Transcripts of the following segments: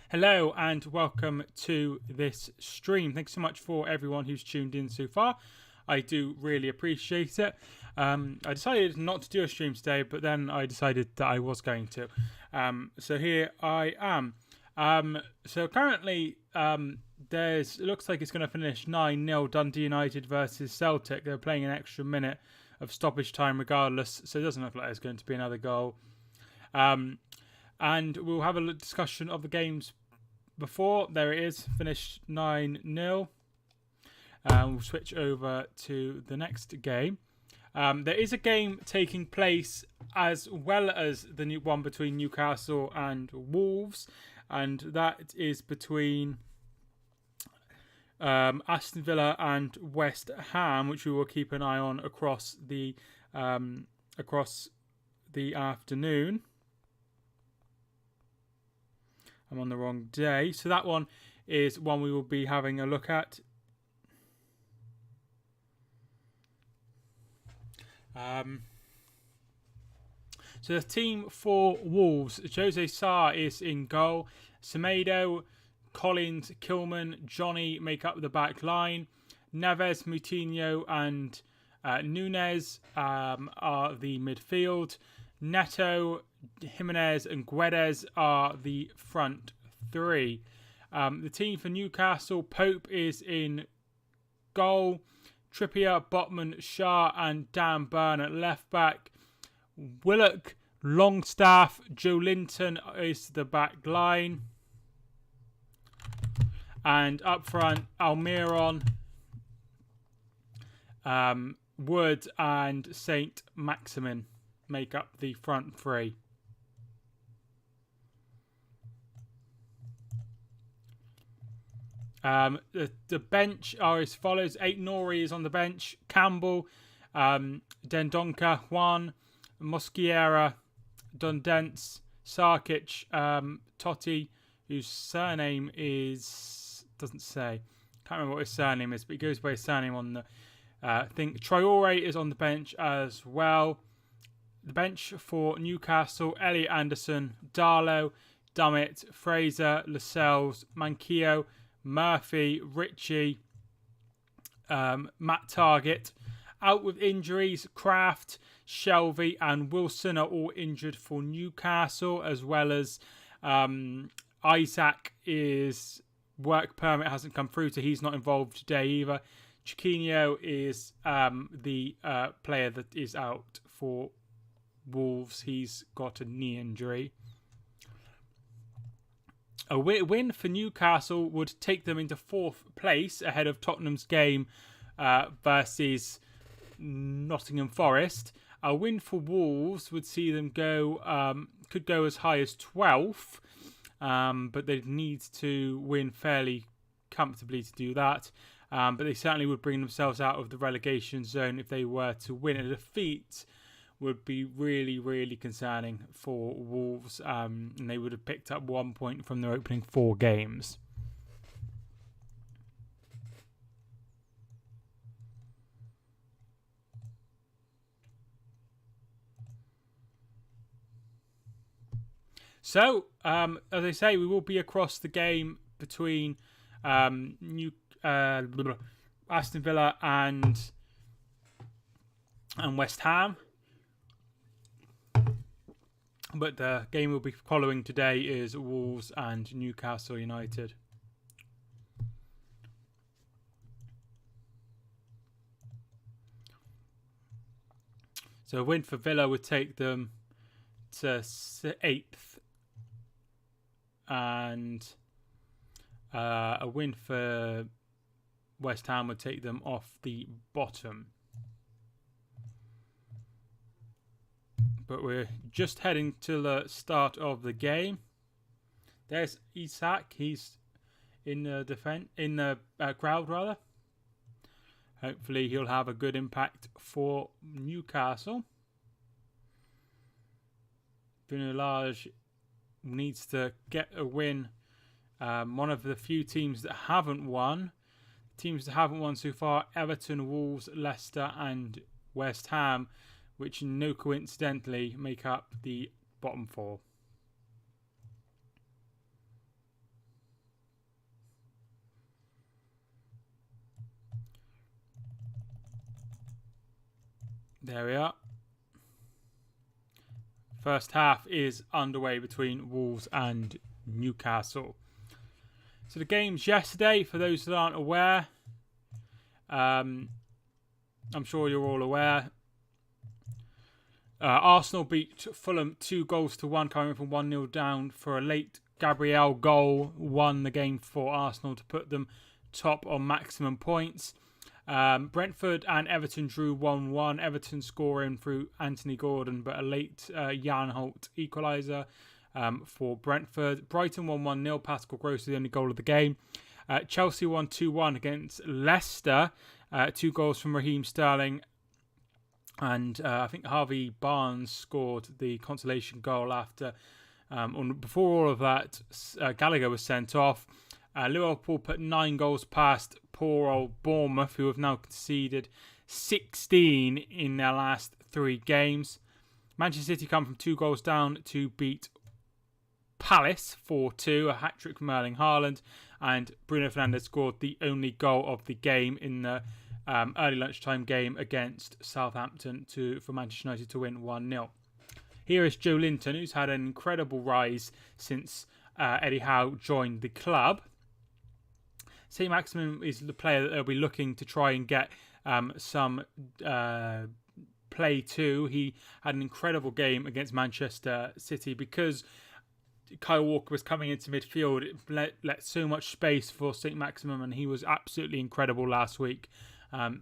Hello and welcome to this stream. Thanks so much for everyone who's tuned in so far. I do really appreciate it. I decided not to do a stream today, but then I decided that I was going to. So here I am. So currently, it looks like it's going to finish 9-0 Dundee United versus Celtic. They're playing an extra minute of stoppage time regardless, so it doesn't look like there's going to be another goal. And we'll have a discussion of the games before. There it is, finished 9-0. We'll switch over to the next game. There is a game taking place as well as the new one between Newcastle and Wolves, and that is between Aston Villa and West Ham, which we will keep an eye on across the afternoon. I'm on the wrong day. So that one is one we will be having a look at. So the team for Wolves, Jose Sarr is in goal. Semedo, Collins, Kilman, Johnny make up the back line. Neves, Moutinho and Nunes are the midfield. Neto, Jimenez and Guedes are the front three. The team for Newcastle, Pope is in goal. Trippier, Botman, Shah and Dan Burn at left back. Willock, Longstaff, Joe Linton is the back line. And up front, Almiron, Wood and Saint Maximin make up the front three. The bench are as follows. Aït-Nouri is on the bench. Campbell, Dendonka, Juan, Mosquera, Dundence, Sarkic, Totti, whose surname doesn't say. Can't remember what his surname is, but he goes by his surname on the thing. Traore is on the bench as well. The bench for Newcastle, Elliot Anderson, Darlow, Dummett, Fraser, Lascelles, Manquillo, Murphy, Ritchie, Matt Targett. Out with injuries, Kraft, Shelvey and Wilson are all injured for Newcastle, as well as Isaac is work permit hasn't come through, so he's not involved today either. Chiquinho is the player that is out for Wolves. He's got a knee injury. A win for Newcastle would take them into fourth place ahead of Tottenham's game versus Nottingham Forest. A win for Wolves would see them could go as high as 12th, but they'd need to win fairly comfortably to do that. But they certainly would bring themselves out of the relegation zone if they were to win. A defeat would be really, really concerning for Wolves, and they would have picked up 1 point from their opening 4 games. So, as I say, we will be across the game between Aston Villa and West Ham. But the game we'll be following today is Wolves and Newcastle United. So a win for Villa would take them to 8th. And a win for West Ham would take them off the bottom. But we're just heading to the start of the game. There's Isak. He's in the crowd rather. Hopefully he'll have a good impact for Newcastle. Vinolage needs to get a win. One of the few teams that haven't won. Teams that haven't won so far: Everton, Wolves, Leicester and West Ham, which no coincidentally make up the bottom 4. There we are. First half is underway between Wolves and Newcastle. So the games yesterday, for those that aren't aware, I'm sure you're all aware. Arsenal beat Fulham 2-1, coming from 1-0 down for a late Gabriel goal. Won the game for Arsenal to put them top on maximum points. Brentford and Everton drew 1-1. Everton scoring through Anthony Gordon, but a late Jan Holt equaliser for Brentford. Brighton won 1-0. Pascal Gross was the only goal of the game. Chelsea won 2-1 against Leicester. 2 goals from Raheem Sterling. And I think Harvey Barnes scored the consolation goal after. Before all of that, Gallagher was sent off. Liverpool put 9 goals past poor old Bournemouth, who have now conceded 16 in their last 3 games. Manchester City come from 2 goals down to beat Palace 4-2, a hat-trick from Erling Haaland, and Bruno Fernandes scored the only goal of the game in the early lunchtime game against Southampton for Manchester United to win 1-0. Here is Joe Linton, who's had an incredible rise since Eddie Howe joined the club. St. Maximin is the player that they'll be looking to try and get some play to. He had an incredible game against Manchester City because Kyle Walker was coming into midfield. It let so much space for St. Maximin, and he was absolutely incredible last week.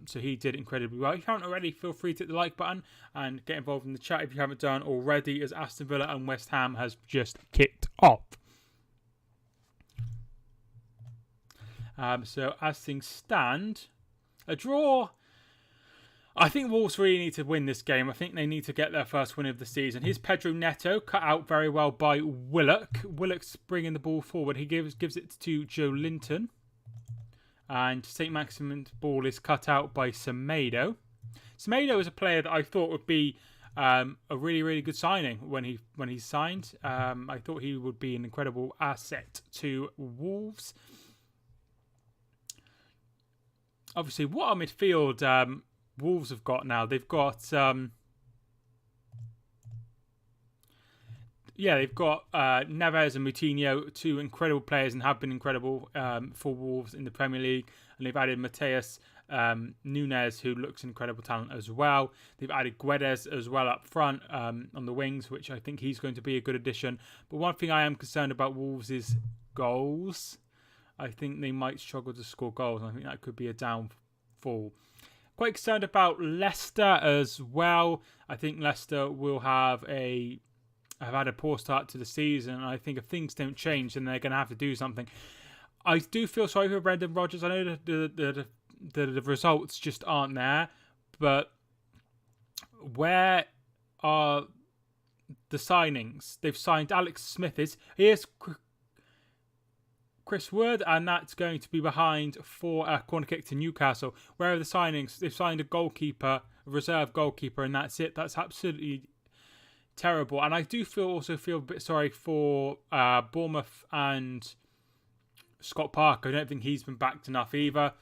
So he did incredibly well. If you haven't already, feel free to hit the like button and get involved in the chat if you haven't done already, as Aston Villa and West Ham has just kicked off. So as things stand, a draw. I think Wolves really need to win this game. I think they need to get their first win of the season. Here's Pedro Neto, cut out very well by Willock. Willock's bringing the ball forward. He gives it to Joe Linton. And St. Maximin's ball is cut out by Semedo. Semedo is a player that I thought would be a really, really good signing when he signed. I thought he would be an incredible asset to Wolves. Obviously, what a midfield Wolves have got now. They've got they've got Neves and Moutinho, 2 incredible players and have been incredible for Wolves in the Premier League. And they've added Mateus Nunes, who looks an incredible talent as well. They've added Guedes as well up front on the wings, which I think he's going to be a good addition. But one thing I am concerned about Wolves is goals. I think they might struggle to score goals. And I think that could be a downfall. Quite concerned about Leicester as well. I think Leicester will have had a poor start to the season. I think if things don't change, then they're going to have to do something. I do feel sorry for Brendan Rodgers. I know that the results just aren't there, but where are the signings? They've signed Alex Smith. Here's Chris Wood, and that's going to be behind for a corner kick to Newcastle. Where are the signings? They've signed a goalkeeper, a reserve goalkeeper, and that's it. That's absolutely terrible. And I do also feel a bit sorry for Bournemouth and Scott Parker. I don't think he's been backed enough either.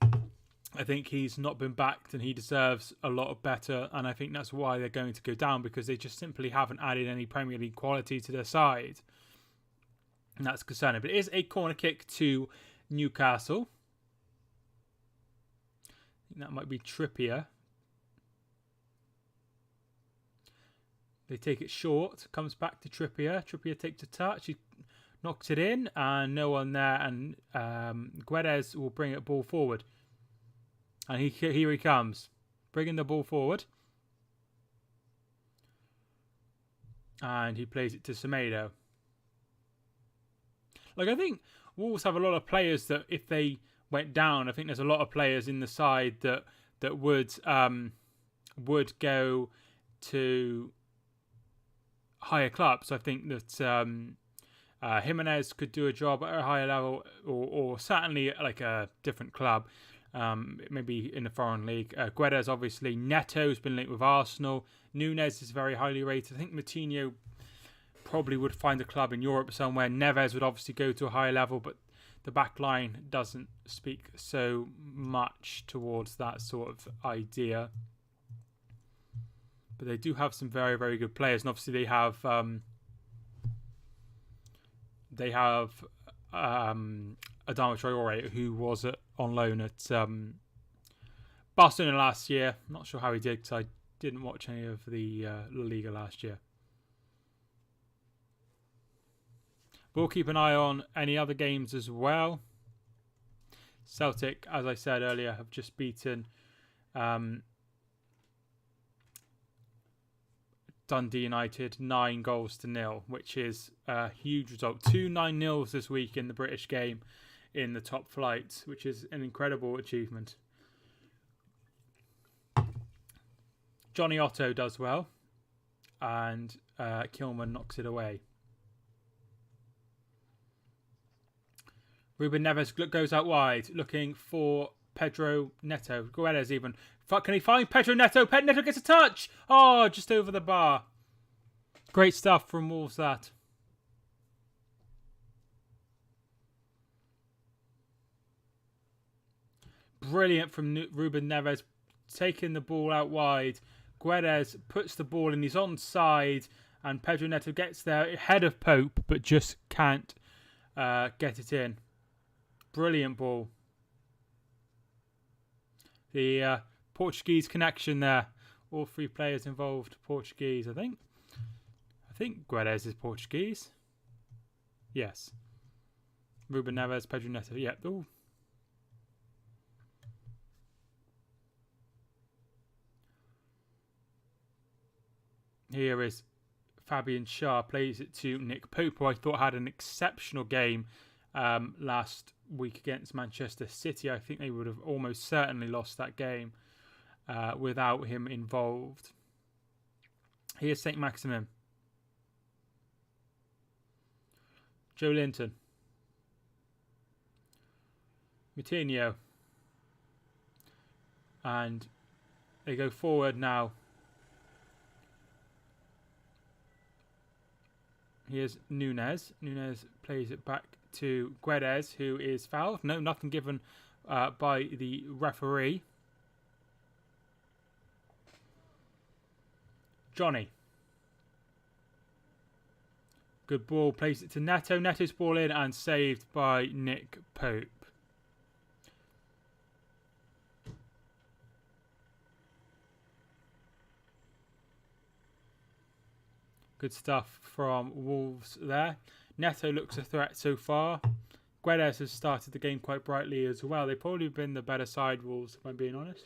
I think he's not been backed and he deserves a lot better. And I think that's why they're going to go down, because they just simply haven't added any Premier League quality to their side. And that's concerning. But it is a corner kick to Newcastle. I think that might be Trippier. They take it short. Comes back to Trippier. Trippier takes a touch. He knocks it in. And no one there. And Guedes will bring it ball forward. And here he comes. Bringing the ball forward. And he plays it to Semedo. I think Wolves have a lot of players that if they went down, I think there's a lot of players in the side that would go to higher clubs. I think that Jimenez could do a job at a higher level, or certainly like a different club, maybe in the foreign league. Guedes, obviously. Neto's been linked with Arsenal. Nunes is very highly rated. I think Moutinho probably would find a club in Europe somewhere. Neves would obviously go to a higher level, but the back line doesn't speak so much towards that sort of idea. But they do have some very, very good players, and obviously they have Adama Traore, who was on loan at Barcelona last year. I'm not sure how he did because I didn't watch any of the La Liga last year. We'll keep an eye on any other games as well. Celtic, as I said earlier, have just beaten Dundee United 9-0, which is a huge result. 2 9-0s this week in the British game in the top flight, which is an incredible achievement. Johnny Otto does well, and Kilman knocks it away. Ruben Neves goes out wide, looking for Pedro Neto. Guedes even. Can he find Pedro Neto? Neto gets a touch! Oh, just over the bar. Great stuff from Wolves, that. Brilliant from Ruben Neves, taking the ball out wide. Guedes puts the ball in, he's onside, and Pedro Neto gets there ahead of Pope, but just can't get it in. Brilliant ball. The Portuguese connection there. All 3 players involved Portuguese, I think. I think Guedes is Portuguese. Yes. Ruben Neves, Pedro Neto. Yeah. Ooh. Here is Fabian Schär, plays it to Nick Pope, who I thought had an exceptional game last week against Manchester City. I think they would have almost certainly lost that game without him involved. Here's St. Maximin. Joe Linton. Moutinho. And they go forward now. Here's Nunes. Nunes plays it back to Guedes, who is fouled. No, nothing given by the referee. Johnny. Good ball. Plays it to Neto. Neto's ball in and saved by Nick Pope. Good stuff from Wolves there. Neto looks a threat so far. Guedes has started the game quite brightly as well. They've probably been the better side, Wolves, if I'm being honest.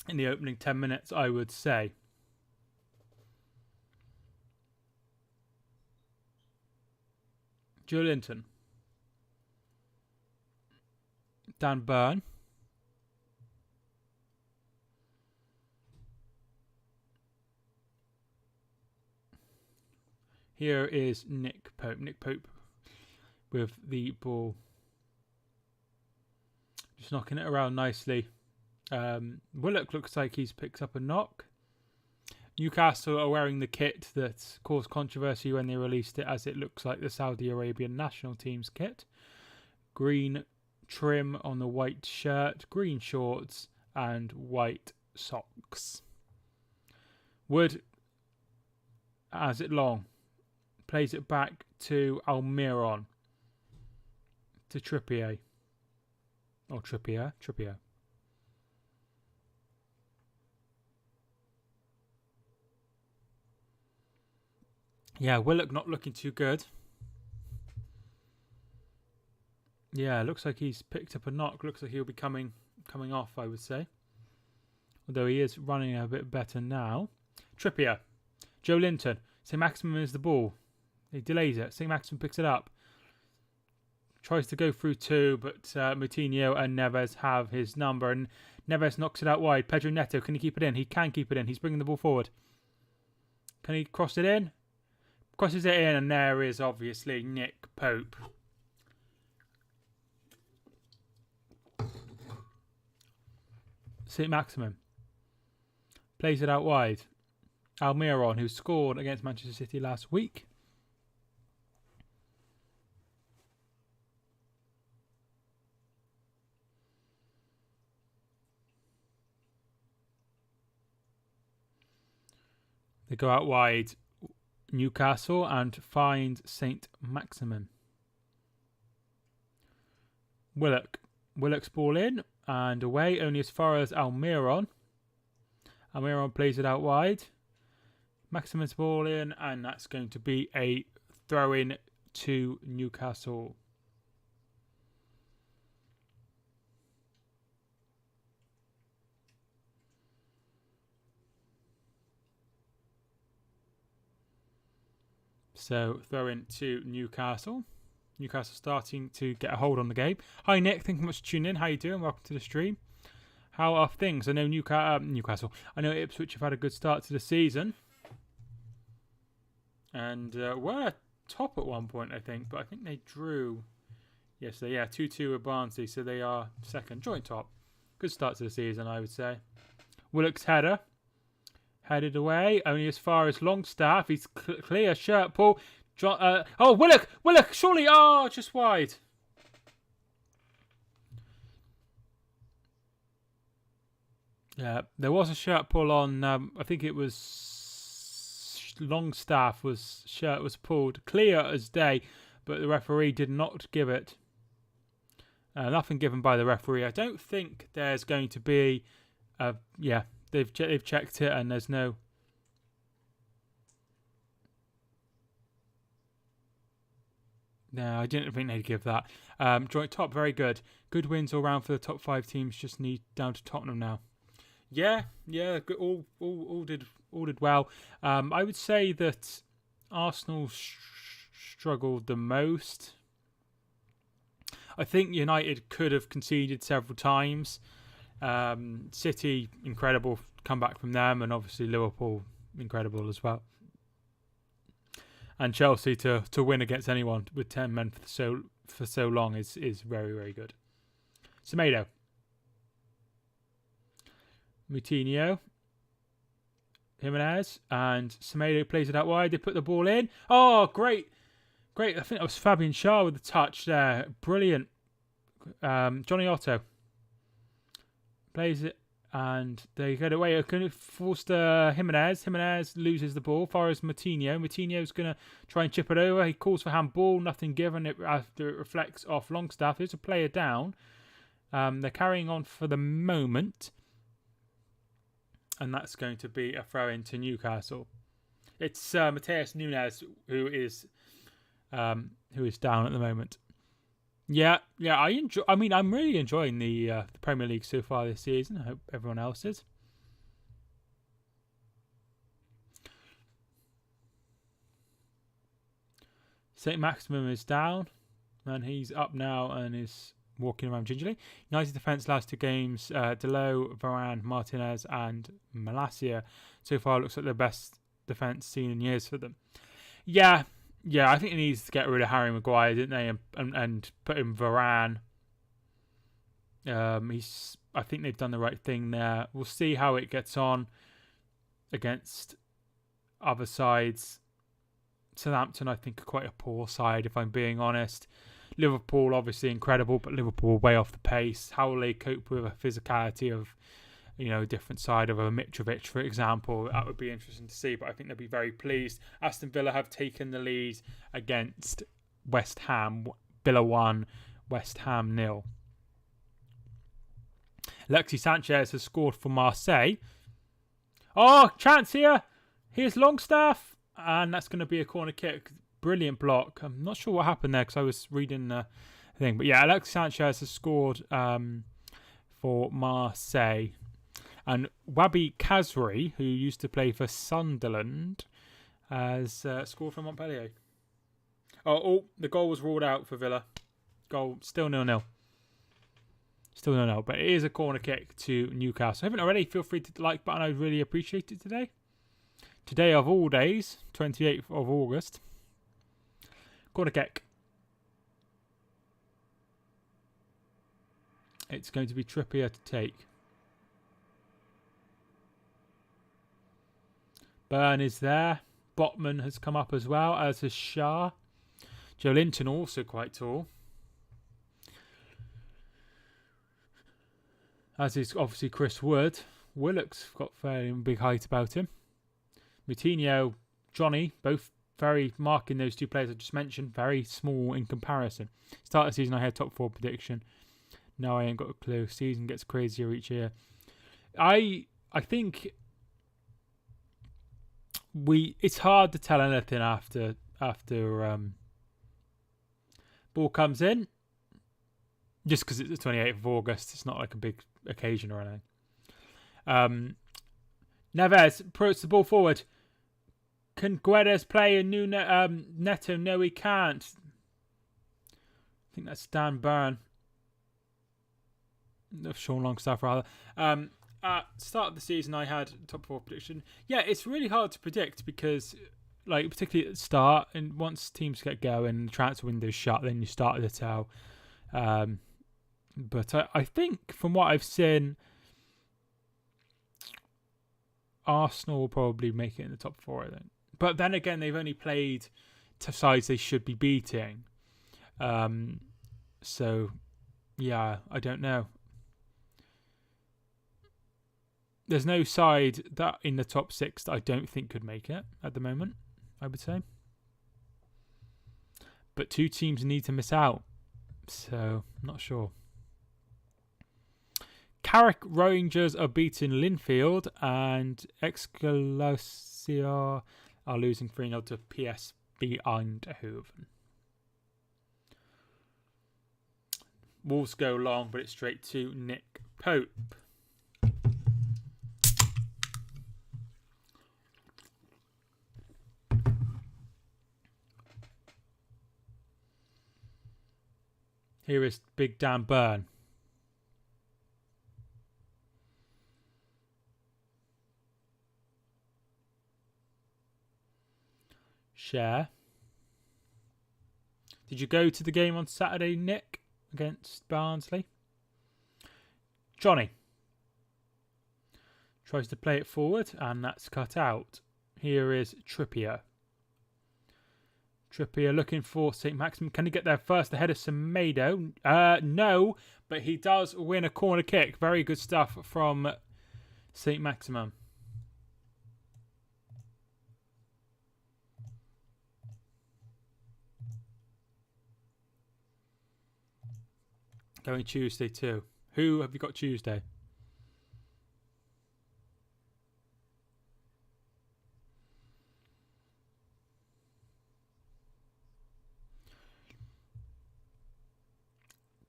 In the opening 10 minutes, I would say. Joe Linton. Dan Bein. Here is Nick Pope. Nick Pope with the ball. Just knocking it around nicely. Willock looks like he's picked up a knock. Newcastle are wearing the kit that caused controversy when they released it, as it looks like the Saudi Arabian national team's kit. Green trim on the white shirt, green shorts, and white socks. Wood has it long. Plays it back to Almiron. To Trippier. Or Trippier. Yeah, Willock not looking too good. Yeah, looks like he's picked up a knock. Looks like he'll be coming off, I would say. Although he is running a bit better now. Trippier. Joe Linton. St. Maximin is the ball. He delays it. St. Maximin picks it up. Tries to go through 2, but Moutinho and Neves have his number. And Neves knocks it out wide. Pedro Neto, can he keep it in? He can keep it in. He's bringing the ball forward. Can he cross it in? Crosses it in, and there is obviously Nick Pope. St. Maximin plays it out wide. Almiron, who scored against Manchester City last week. They go out wide, Newcastle, and find St. Maximin. Willock's ball in and away, only as far as Almiron. Almiron plays it out wide. Maximin's ball in, and that's going to be a throw-in to Newcastle. So throw-in to Newcastle. Newcastle starting to get a hold on the game. Hi Nick, thank you much for tuning in. How you doing? Welcome to the stream. How are things? I know Newcastle. I know Ipswich have had a good start to the season. And were top at one point, I think. But I think they drew yesterday. Yeah, 2-2 with Barnsley. So they are second. Joint top. Good start to the season, I would say. Willock's header. Headed away. Only as far as Longstaff. He's clear. Shirt pull. Willock. Surely. Oh, just wide. Yeah, there was a shirt pull on. I think it was Longstaff. Shirt was pulled clear as day, but the referee did not give it. Nothing given by the referee. I don't think there's going to be. They've checked it and there's no. No, I didn't think they'd give that. Joint top, very good. Good wins all round for the top 5 teams. Just need down to Tottenham now. Yeah, all did well. I would say that Arsenal struggled the most. I think United could have conceded several times. City, incredible comeback from them, and obviously Liverpool, incredible as well. And Chelsea to win against anyone with 10 men for so long is very, very good. Semedo. Moutinho, Jimenez, and Semedo plays it out wide. They put the ball in. Oh, great. I think that was Fabian Schär with the touch there. Brilliant. Johnny Otto plays it, and they get away. Forced Jimenez. Jimenez loses the ball. Far as Moutinho. Moutinho's going to try and chip it over. He calls for handball. Nothing given. After it reflects off Longstaff. There's a player down. They're carrying on for the moment. And that's going to be a throw-in to Newcastle. It's Mateus Nunes who is down at the moment. Yeah. I'm really enjoying the Premier League so far this season. I hope everyone else is. St. Maximin is down, and he's up now and is walking around gingerly. United defence last 2 games, Delo, Varane, Martinez and Malacia. So far looks like the best defence seen in years for them. Yeah, I think he needs to get rid of Harry Maguire, didn't they? And put in Varane. I think they've done the right thing there. We'll see how it gets on against other sides. Southampton, I think, are quite a poor side, if I'm being honest. Liverpool, obviously incredible, but Liverpool way off the pace. How will they cope with a physicality of, a different side of a Mitrovic, for example? That would be interesting to see, but I think they'll be very pleased. Aston Villa have taken the lead against West Ham. Villa 1, West Ham 0. Alexis Sanchez has scored for Marseille. Oh, chance here. Here's Longstaff. And that's going to be a corner kick. Brilliant block. I'm not sure what happened there because I was reading the thing. But yeah, Alexis Sanchez has scored for Marseille. And Wabi Kazri, who used to play for Sunderland, has scored for Montpellier. Oh, the goal was ruled out for Villa. Goal still 0-0. Still 0-0. But it is a corner kick to Newcastle. If you haven't already, feel free to hit the like button. I'd really appreciate it today. Today of all days, 28th of August. Corner kick. It's going to be Trippier to take. Bein is there. Botman has come up as well, as has Schär. Joe Linton also quite tall. As is obviously Chris Wood. Willock's got fairly big height about him. Moutinho, Johnny, both very marking those two players I just mentioned, very small in comparison. Start of the season, I had top 4 prediction. No, I ain't got a clue. Season gets crazier each year. I think it's hard to tell anything after ball comes in, just because it's the 28th of August. It's not like a big occasion or anything. Neves puts the ball forward. Can Guedes play in Neto? No, he can't. I think that's Dan Bein. Sean Longstaff, rather. At start of the season, I had top 4 prediction. Yeah, it's really hard to predict because, like, particularly at the start, and once teams get going, the transfer window's shut, then you start to tell. But I think from what I've seen, Arsenal will probably make it in the top 4, I think. But then again, they've only played to sides they should be beating. So, yeah, I don't know. There's no side that in the top 6 that I don't think could make it at the moment, I would say. But 2 teams need to miss out. So, not sure. Carrick Rangers are beating Linfield, and Excelsior are losing 3-0 to PSV Eindhoven. Wolves go long, but it's straight to Nick Pope. Here is Big Dan Bein. Share. Did you go to the game on Saturday, Nick, against Barnsley? Johnny tries to play it forward, and that's cut out. Here is Trippier. Trippier looking for St. Maximum. Can he get there first ahead of Semedo? No, but he does win a corner kick. Very good stuff from St. Maximum. Going Tuesday too. Who have you got Tuesday?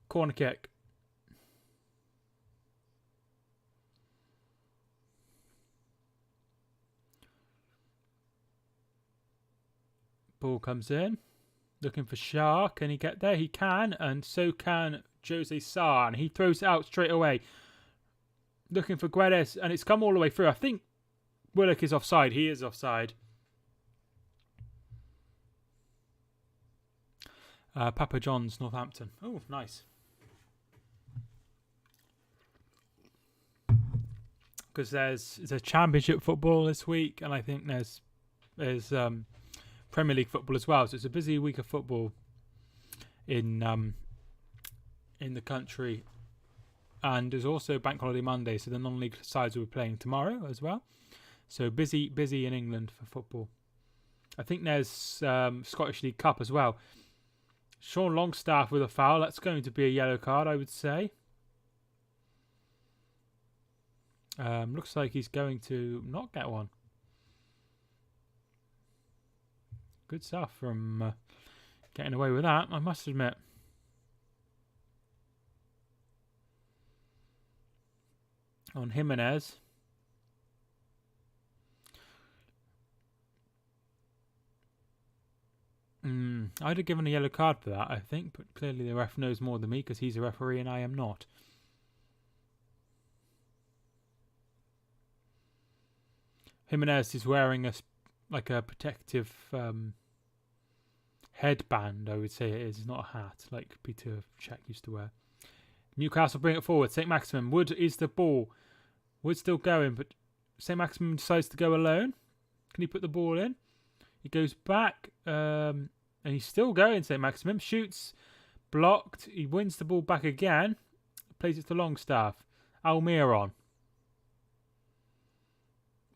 Corner kick. Ball comes in. Looking for Shah. Can he get there? He can, and so can Jose Sarr, and he throws it out straight away. Looking for Guedes, and it's come all the way through. I think Willock is offside. He is offside. Papa John's, Northampton. Oh, nice. Because there's a championship football this week, and I think there's Premier League football as well. So it's a busy week of football in the country, and there's also Bank Holiday Monday. So the non-league sides will be playing tomorrow as well. So busy in England for football. I think there's Scottish League Cup as well. Sean Longstaff with a foul. That's going to be a yellow card, I would say. Looks like he's going to not get one. Good stuff from getting away with that, I must admit. On Jimenez. I'd have given a yellow card for that, I think, but clearly the ref knows more than me because he's a referee and I am not. Jimenez is wearing a protective headband, I would say it is. It's not a hat like Peter Cech used to wear. Newcastle bring it forward. St. Maximum. Wood is the ball. Wood's still going, but St. Maximum decides to go alone. Can he put the ball in? He goes back, and he's still going, St. Maximum. Shoots, blocked. He wins the ball back again. Plays it to Longstaff. Almiron.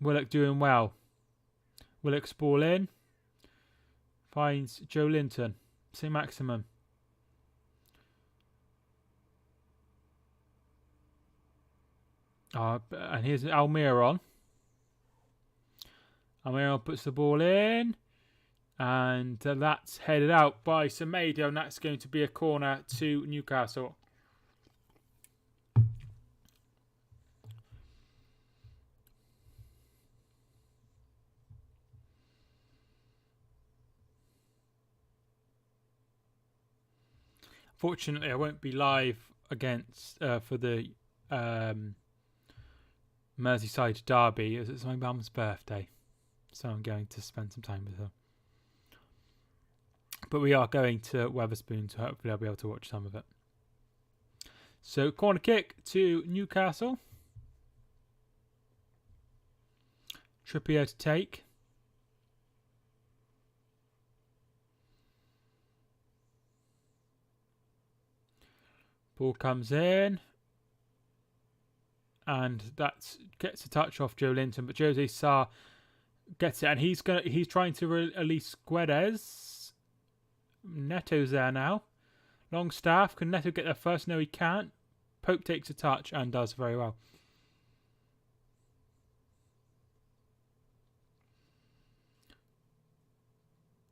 Willock doing well. Willock's ball in. Finds Joe Linton. St. Maximum. And here's Almiron. Almiron puts the ball in. And that's headed out by Semedo. And that's going to be a corner to Newcastle. Fortunately, I won't be live against for the Merseyside derby, as it's my mum's birthday. So I'm going to spend some time with her. But we are going to Wetherspoon, so hopefully I'll be able to watch some of it. So, corner kick to Newcastle. Trippier to take. Ball comes in. And that gets a touch off Joe Linton, but Jose Sarr gets it, and he's trying to release Guedes. Neto's there now. Longstaff, can Neto get there first? No, he can't. Pope takes a touch and does very well.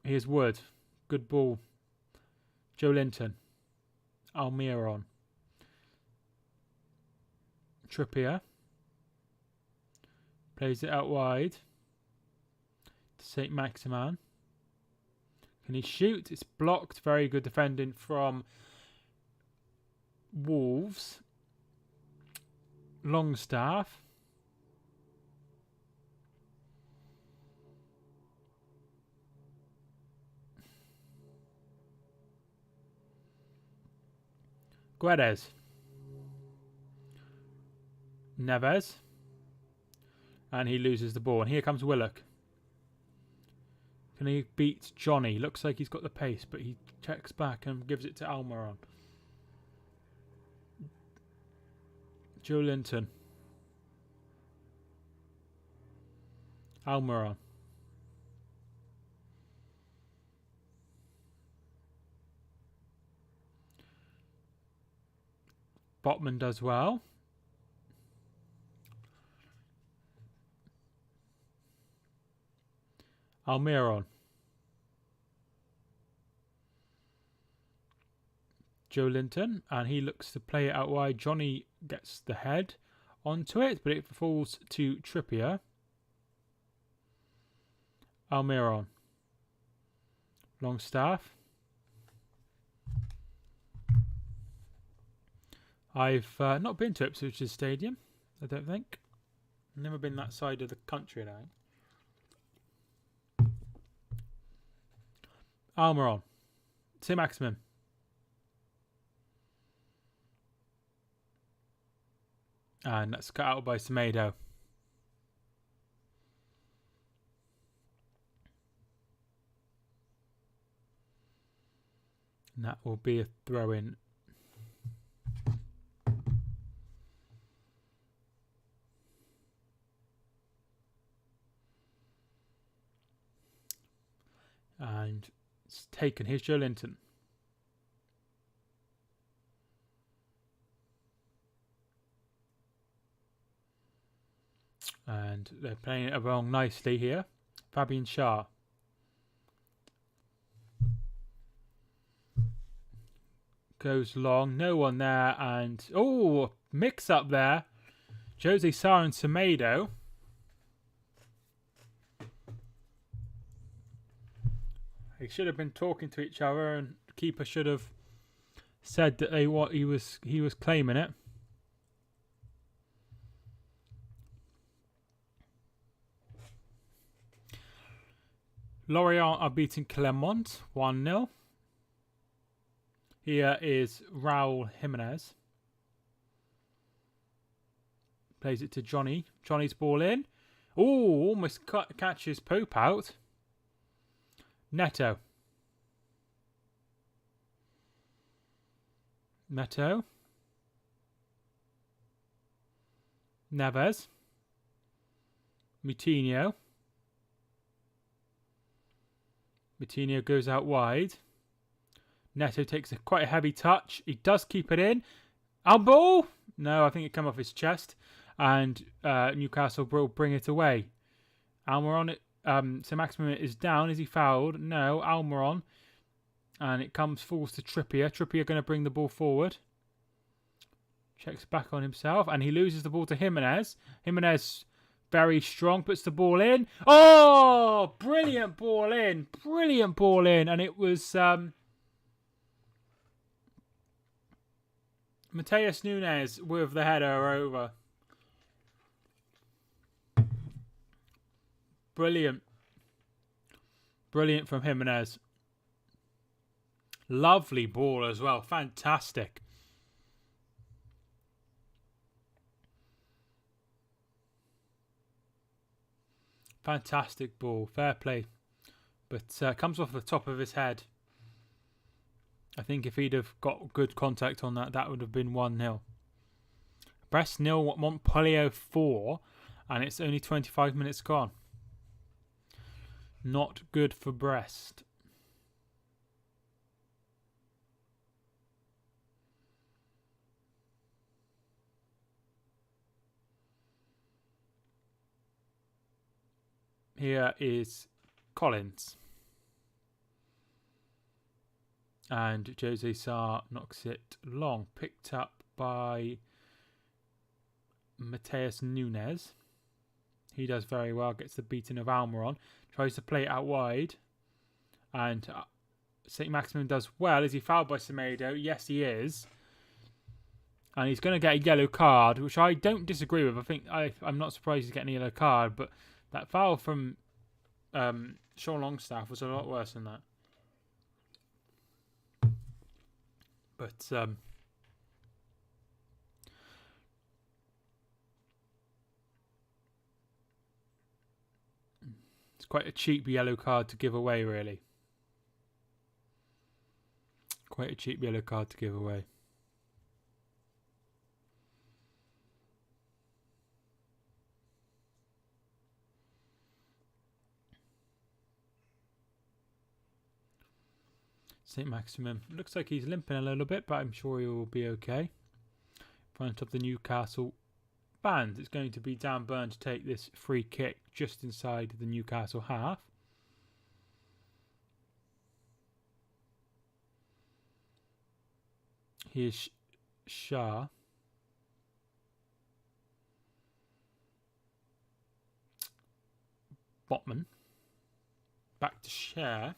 Here's Wood. Good ball. Joe Linton. Almiron. Trippier. Plays it out wide. To St. Maximin. Can he shoot? It's blocked. Very good defending from Wolves. Longstaff. Guedes. Neves. And he loses the ball. And here comes Willock. Can he beat Johnny? Looks like he's got the pace, but he checks back and gives it to Almiron. Joe Linton. Almiron. Botman does well. Almiron. Joe Linton, and he looks to play it out wide. Johnny gets the head onto it, but it falls to Trippier. Almiron. Longstaff. I've not been to Ipswich's stadium, I don't think. Never been that side of the country now. Almiron. St. Maximin. And that's cut out by Semedo. And that will be a throw-in. And it's taken. Here's Joe Linton. And they're playing it along nicely here. Fabian Schär. Goes long. No one there. And, oh, mix up there. Jose Sarr and Semedo. They should have been talking to each other, and the keeper should have said that he was claiming it. Lorient are beating Clermont 1-0. Here is Raul Jimenez. Plays it to Johnny. Johnny's ball in. Oh, almost catches Pope out. Neto. Neves. Moutinho. Moutinho goes out wide. Neto takes quite a heavy touch. He does keep it in. Ball? No, I think it came off his chest. And Newcastle will bring it away. Almiron, so Maximum is down. Is he fouled? No, Almiron. And it falls to Trippier. Trippier going to bring the ball forward. Checks back on himself. And he loses the ball to Jimenez. Jimenez, very strong, puts the ball in. Oh, brilliant ball in. Brilliant ball in. And it was Mateus Nunes with the header over. Brilliant. Brilliant from Jimenez. Lovely ball as well. Fantastic. Fantastic ball. Fair play. But comes off the top of his head. I think if he'd have got good contact on that, that would have been 1-0. Brest 0, Montpellier 4. And it's only 25 minutes gone. Not good for Brest. Here is Collins. And Jose Sarr knocks it long. Picked up by Mateus Nunes. He does very well. Gets the beating of Almiron. Tries to play it out wide. And St. Maximin does well. Is he fouled by Semedo? Yes, he is. And he's going to get a yellow card, which I don't disagree with. I think I'm not surprised he's getting a yellow card. But that foul from Sean Longstaff was a lot worse than that. But it's quite a cheap yellow card to give away, really. Quite a cheap yellow card to give away. St. Maximum looks like he's limping a little bit, but I'm sure he will be okay. In front of the Newcastle fans, it's going to be Dan Burn to take this free kick just inside the Newcastle half. Here's Shah. Botman. Back to Shah.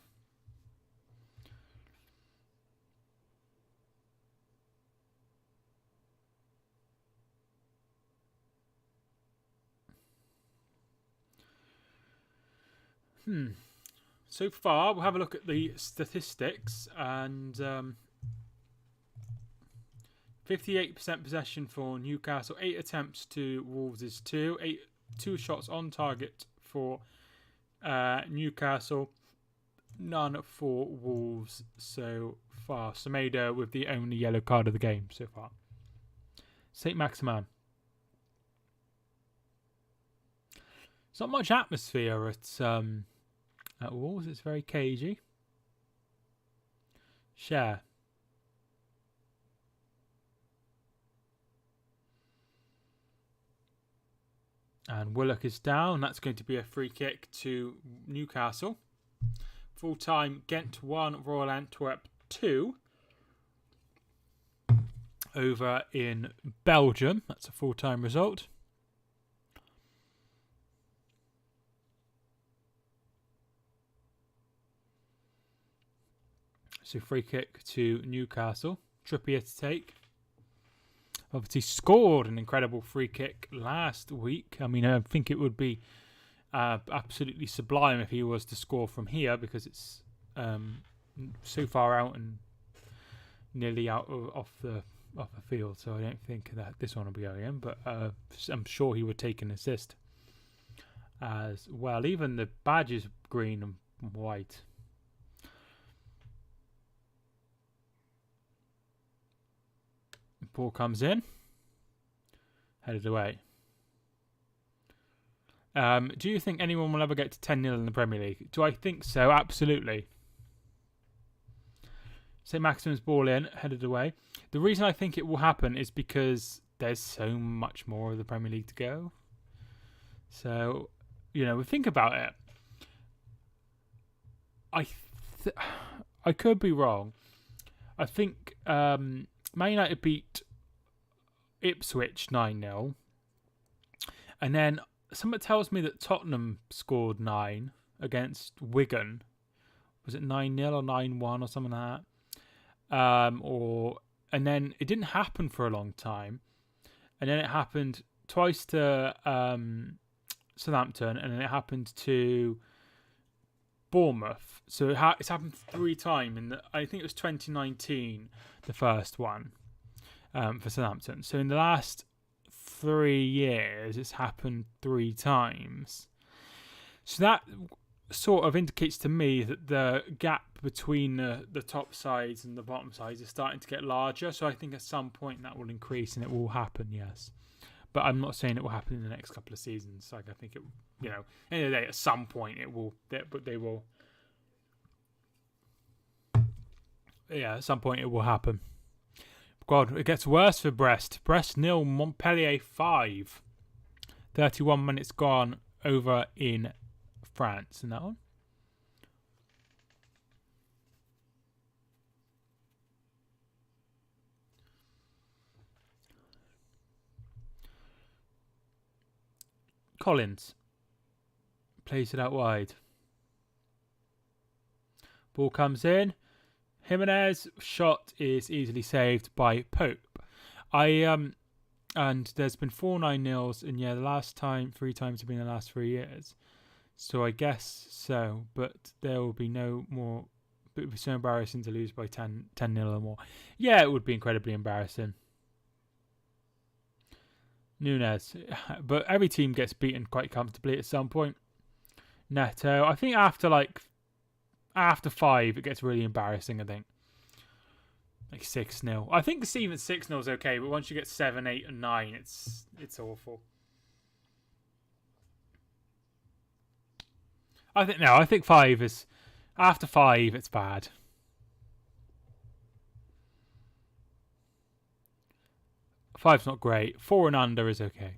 So far, we'll have a look at the statistics, and 58% possession for Newcastle, 8 attempts to Wolves' 2, 2 shots on target for Newcastle, none for Wolves so far. Semedo with the only yellow card of the game so far. St. Maximin. It's not much atmosphere at Wolves. It's very cagey. Share. And Willock is down. That's going to be a free kick to Newcastle. Full time, Ghent 1, Royal Antwerp 2. Over in Belgium. That's a full time result. So free kick to Newcastle. Trippier to take. Obviously scored an incredible free kick last week. I mean, I think it would be absolutely sublime if he was to score from here, because it's so far out and nearly out off the field. So I don't think that this one will be going in, but I'm sure he would take an assist as well. Even the badge is green and white. Ball comes in, headed away. Do you think anyone will ever get to 10-0 in the Premier League? Do I think so? Absolutely. St. Maximin's ball in, headed away. The reason I think it will happen is because there's so much more of the Premier League to go. So, think about it. I could be wrong. I think Man United beat Ipswich 9-0. And then something tells me that Tottenham scored 9 against Wigan. Was it 9-0 or 9-1 or something like that? And then it didn't happen for a long time. And then it happened twice to Southampton, and then it happened to Bournemouth. So it's happened 3 times. I think it was 2019, the first one for Southampton. So in the last 3 years, it's happened 3 times. So that sort of indicates to me that the gap between the top sides and the bottom sides is starting to get larger. So I think at some point that will increase and it will happen, yes. But I'm not saying it will happen in the next couple of seasons. Like I think it, end of the day, at some point it will. But they will. Yeah, at some point it will happen. God, it gets worse for Brest. Brest 0, Montpellier 5. 31 minutes gone over in France in that one. Collins plays it out wide. Ball comes in. Jimenez shot is easily saved by Pope. And there's been 4 9-0s, and the last time 3 times have been in the last 3 years. So I guess so, but there will be no more. It would be so embarrassing to lose by 10-0 or more. Yeah, it would be incredibly embarrassing. Nunez, but every team gets beaten quite comfortably at some point. Neto, I think after 5, it gets really embarrassing. I think like 6-0. I think even 6-0 is okay, but once you get 7, 8, and 9, it's awful. I think 5 is after 5, it's bad. Five's not great. 4 and under is okay.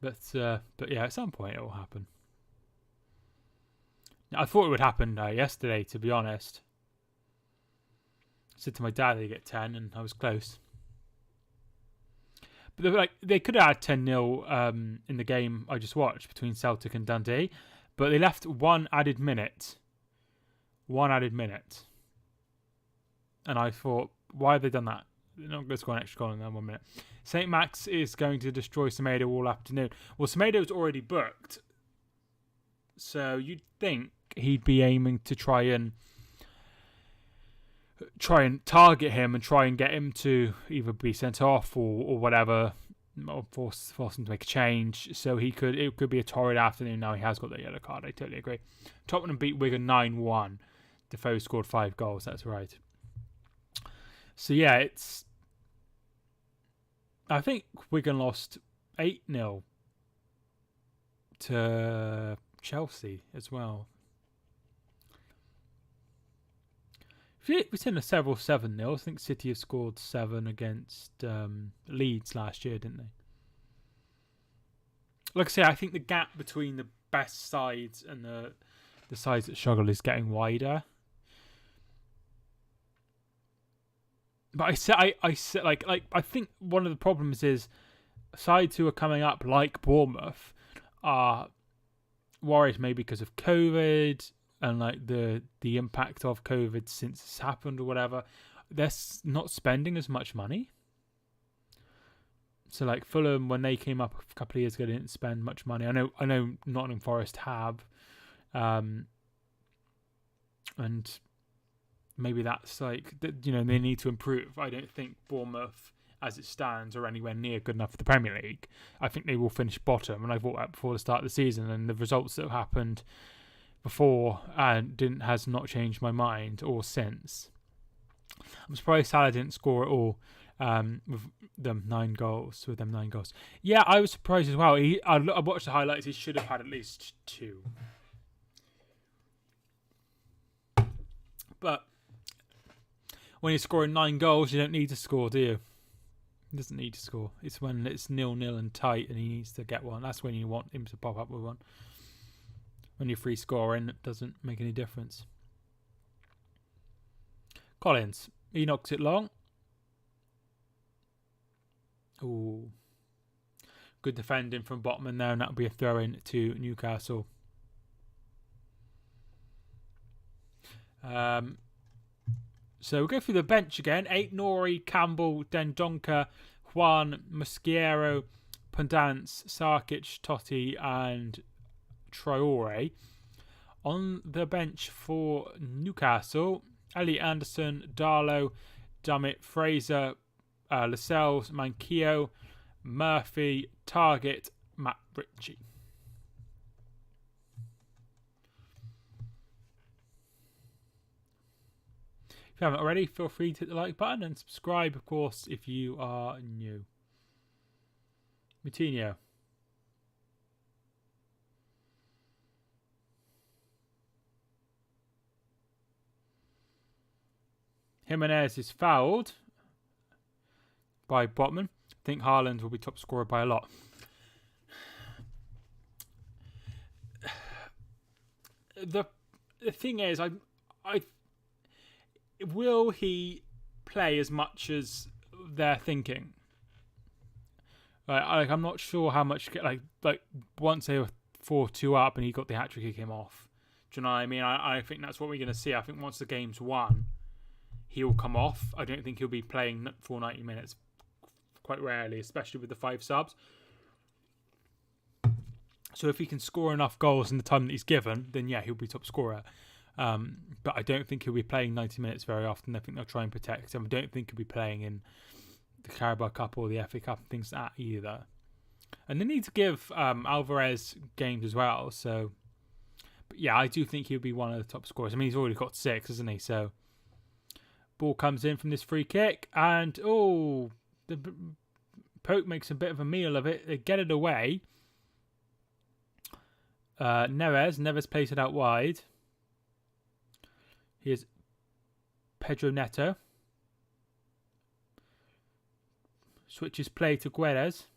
But yeah, at some point it will happen. I thought it would happen yesterday, to be honest. I said to my dad they get 10, and I was close. But they could have had 10-0 in the game I just watched between Celtic and Dundee, but they left one added minute. And I thought, why have they done that? They're not going to score an extra goal in that 1 minute. St. Max is going to destroy Semedo all afternoon. Well, Semedo's already booked. So you'd think he'd be aiming to try and target him and try and get him to either be sent off or whatever, or force him to make a change. So it could be a torrid afternoon. Now he has got the yellow card. I totally agree. Tottenham beat Wigan 9-1. Defoe scored 5 goals. That's right. So yeah, I think Wigan lost 8-0 to Chelsea as well. We've seen several 7-0. I think City have scored 7 against Leeds last year, didn't they? Like I say, I think the gap between the best sides and the sides that struggle is getting wider. But I think one of the problems is sides who are coming up like Bournemouth are worried maybe because of COVID and like the impact of COVID since it's happened or whatever. They're not spending as much money. So like Fulham, when they came up a couple of years ago, they didn't spend much money. I know Nottingham Forest have, and maybe that's like, they need to improve. I don't think Bournemouth, as it stands, are anywhere near good enough for the Premier League. I think they will finish bottom, and I thought that before the start of the season, and the results that have happened before has not changed my mind or since. I'm surprised Salah didn't score at all. with them 9 goals. Yeah, I was surprised as well. I watched the highlights. He should have had at least 2. But when you're scoring 9 goals, you don't need to score, do you? He doesn't need to score. It's when it's 0-0 and tight and he needs to get one. That's when you want him to pop up with one. When you're free scoring, it doesn't make any difference. Collins. He knocks it long. Ooh. Good defending from Botman there, and that'll be a throw-in to Newcastle. So we'll go through the bench again. 8 Nori, Campbell, Dendonka, Juan, Mosquero, Pundance, Sarkic, Totti and Traore. On the bench for Newcastle, Elliot Anderson, Darlow, Dummett, Fraser, Lascelles, Manquillo, Murphy, Target, Matt Ritchie. If you haven't already, feel free to hit the like button and subscribe, of course, if you are new. Moutinho. Jimenez is fouled by Botman. I think Haaland will be top scorer by a lot. The thing is, I will he play as much as they're thinking? I'm not sure how much. Like once they were 4-2 up and he got the hat trick, he came off. Do you know what I mean? I think that's what we're going to see. I think once the game's won, he'll come off. I don't think he'll be playing for 90 minutes. Quite rarely, especially with the 5 subs. So if he can score enough goals in the time that he's given, then yeah, he'll be top scorer. But I don't think he'll be playing 90 minutes very often. I think they'll try and protect him. I don't think he'll be playing in the Carabao Cup or the FA Cup and things like that either. And they need to give Alvarez games as well. So, but yeah, I do think he'll be one of the top scorers. I mean, he's already got 6, hasn't he? So, ball comes in from this free kick. And, the Pope makes a bit of a meal of it. They get it away. Neves plays it out wide. Here's Pedro Neto. Switches play to Guedes.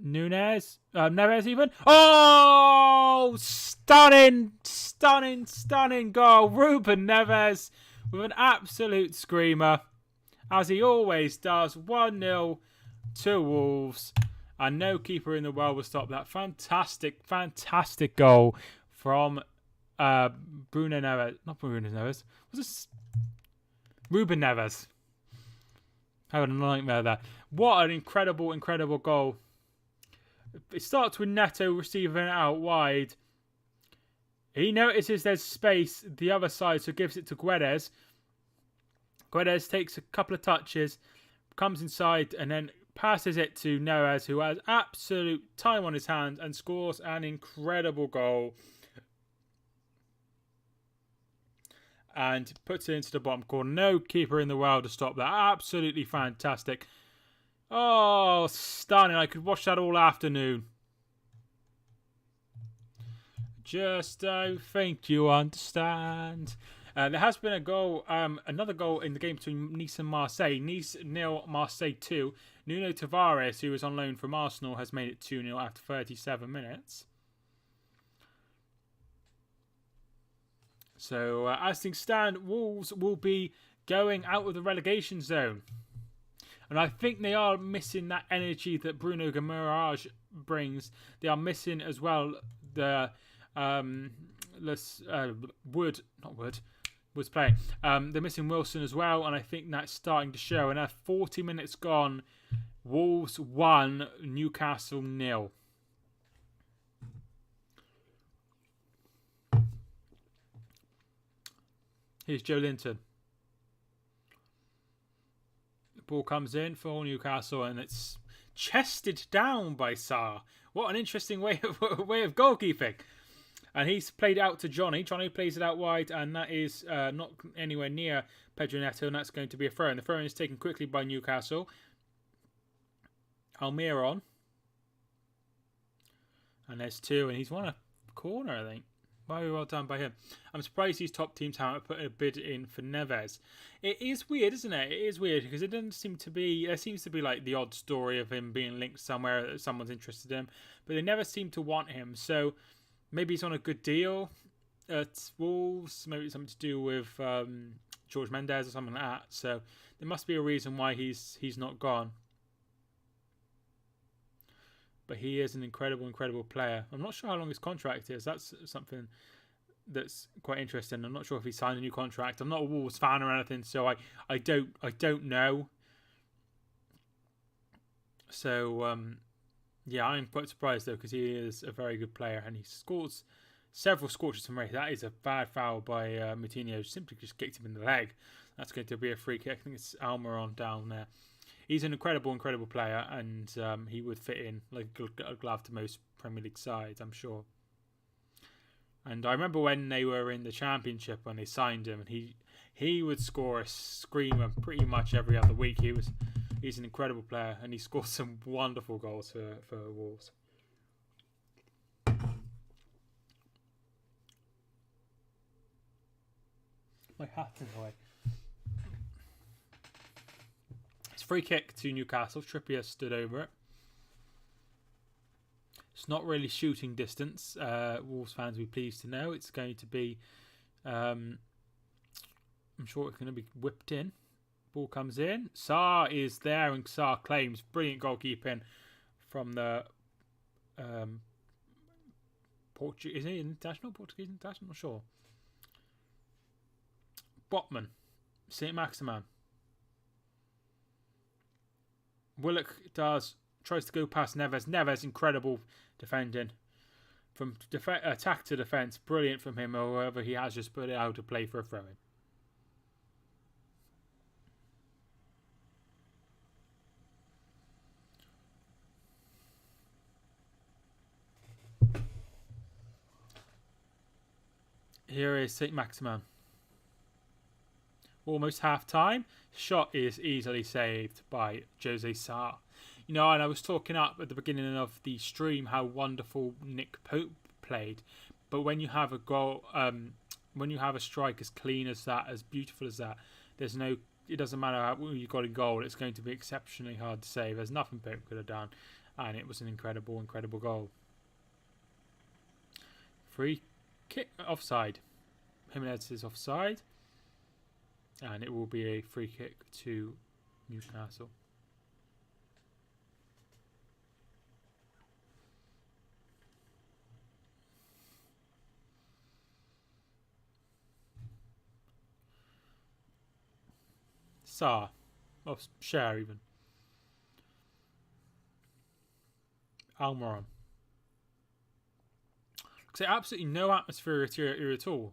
Neves even. Oh! Stunning goal. Ruben Neves with an absolute screamer. As he always does. 1-0 to Wolves. And no keeper in the world will stop that. Fantastic goal from Bruno Neves. Not Bruno Neves. Was this Ruben Neves? Having a nightmare there. What an incredible goal. It starts with Neto receiving it out wide. He notices there's space the other side, so gives it to Guedes. Guedes takes a couple of touches, comes inside, and then passes it to Neves, who has absolute time on his hands and scores an incredible goal. And puts it into the bottom corner. No keeper in the world to stop that. Absolutely fantastic. Oh, stunning. I could watch that all afternoon. Just don't think you understand. There has been a goal, another goal in the game between Nice and Marseille. Nice 0, Marseille 2. Nuno Tavares, who was on loan from Arsenal, has made it 2-0 after 37 minutes. So, as things stand, Wolves will be going out of the relegation zone. And I think they are missing that energy that Bruno Guimaraes brings. They are missing as well the Wood's playing. They're missing Wilson as well, and I think that's starting to show. And 40 minutes gone, Wolves 1, Newcastle 0. Here's Joe Linton. The ball comes in for Newcastle, and it's chested down by Sarr. What an interesting way of goalkeeping. And he's played out to Johnny. Johnny plays it out wide, and that is not anywhere near Pedro Neto, and that's going to be a throw-in. The throw-in is taken quickly by Newcastle. Almiron. And there's 2, and he's won a corner, I think. Very well done by him. I'm surprised these top teams haven't put a bid in for Neves. It is weird, isn't it? It is weird because it doesn't seem to be... There seems to be like the odd story of him being linked somewhere that someone's interested in. But they never seem to want him. So maybe he's on a good deal at Wolves. Maybe it's something to do with George Mendes or something like that. So there must be a reason why he's not gone. But he is an incredible player. I'm not sure how long his contract is. That's something that's quite interesting. I'm not sure if he signed a new contract. I'm not a Wolves fan or anything, so I don't know. So yeah, I'm quite surprised though because he is a very good player and he scores several scorches from race. That is a bad foul by Moutinho. Simply just kicked him in the leg. That's going to be a free kick. I think it's Almiron down there. He's an incredible player, and he would fit in like a glove to most Premier League sides, I'm sure. And I remember when they were in the Championship, when they signed him, and he would score a screamer pretty much every other week. He's an incredible player, and he scored some wonderful goals for Wolves. My hat's in the way. Free kick to Newcastle. Trippier stood over it. It's not really shooting distance. Wolves fans will be pleased to know it's going to be. I'm sure it's going to be whipped in. Ball comes in. Sarr is there, and Sarr claims brilliant goalkeeping from the Portuguese. Is he international? Portuguese international? I'm not sure. Botman, Saint Maximin. Willock tries to go past Neves. Neves, incredible defending. From attack to defence, brilliant from him. However, he has just put it out to play for a throw-in. Here is Saint Maximin. Almost half-time. Shot is easily saved by Jose Sarr. You know, and I was talking up at the beginning of the stream how wonderful Nick Pope played. But when you have a goal, when you have a strike as clean as that, as beautiful as that, it doesn't matter how you got a goal, it's going to be exceptionally hard to save. There's nothing Pope could have done. And it was an incredible goal. Free kick, offside. Jimenez is offside. And it will be a free kick to Newcastle. Sarr. Or Cher even. Almiron. Looks like absolutely no atmosphere here at all.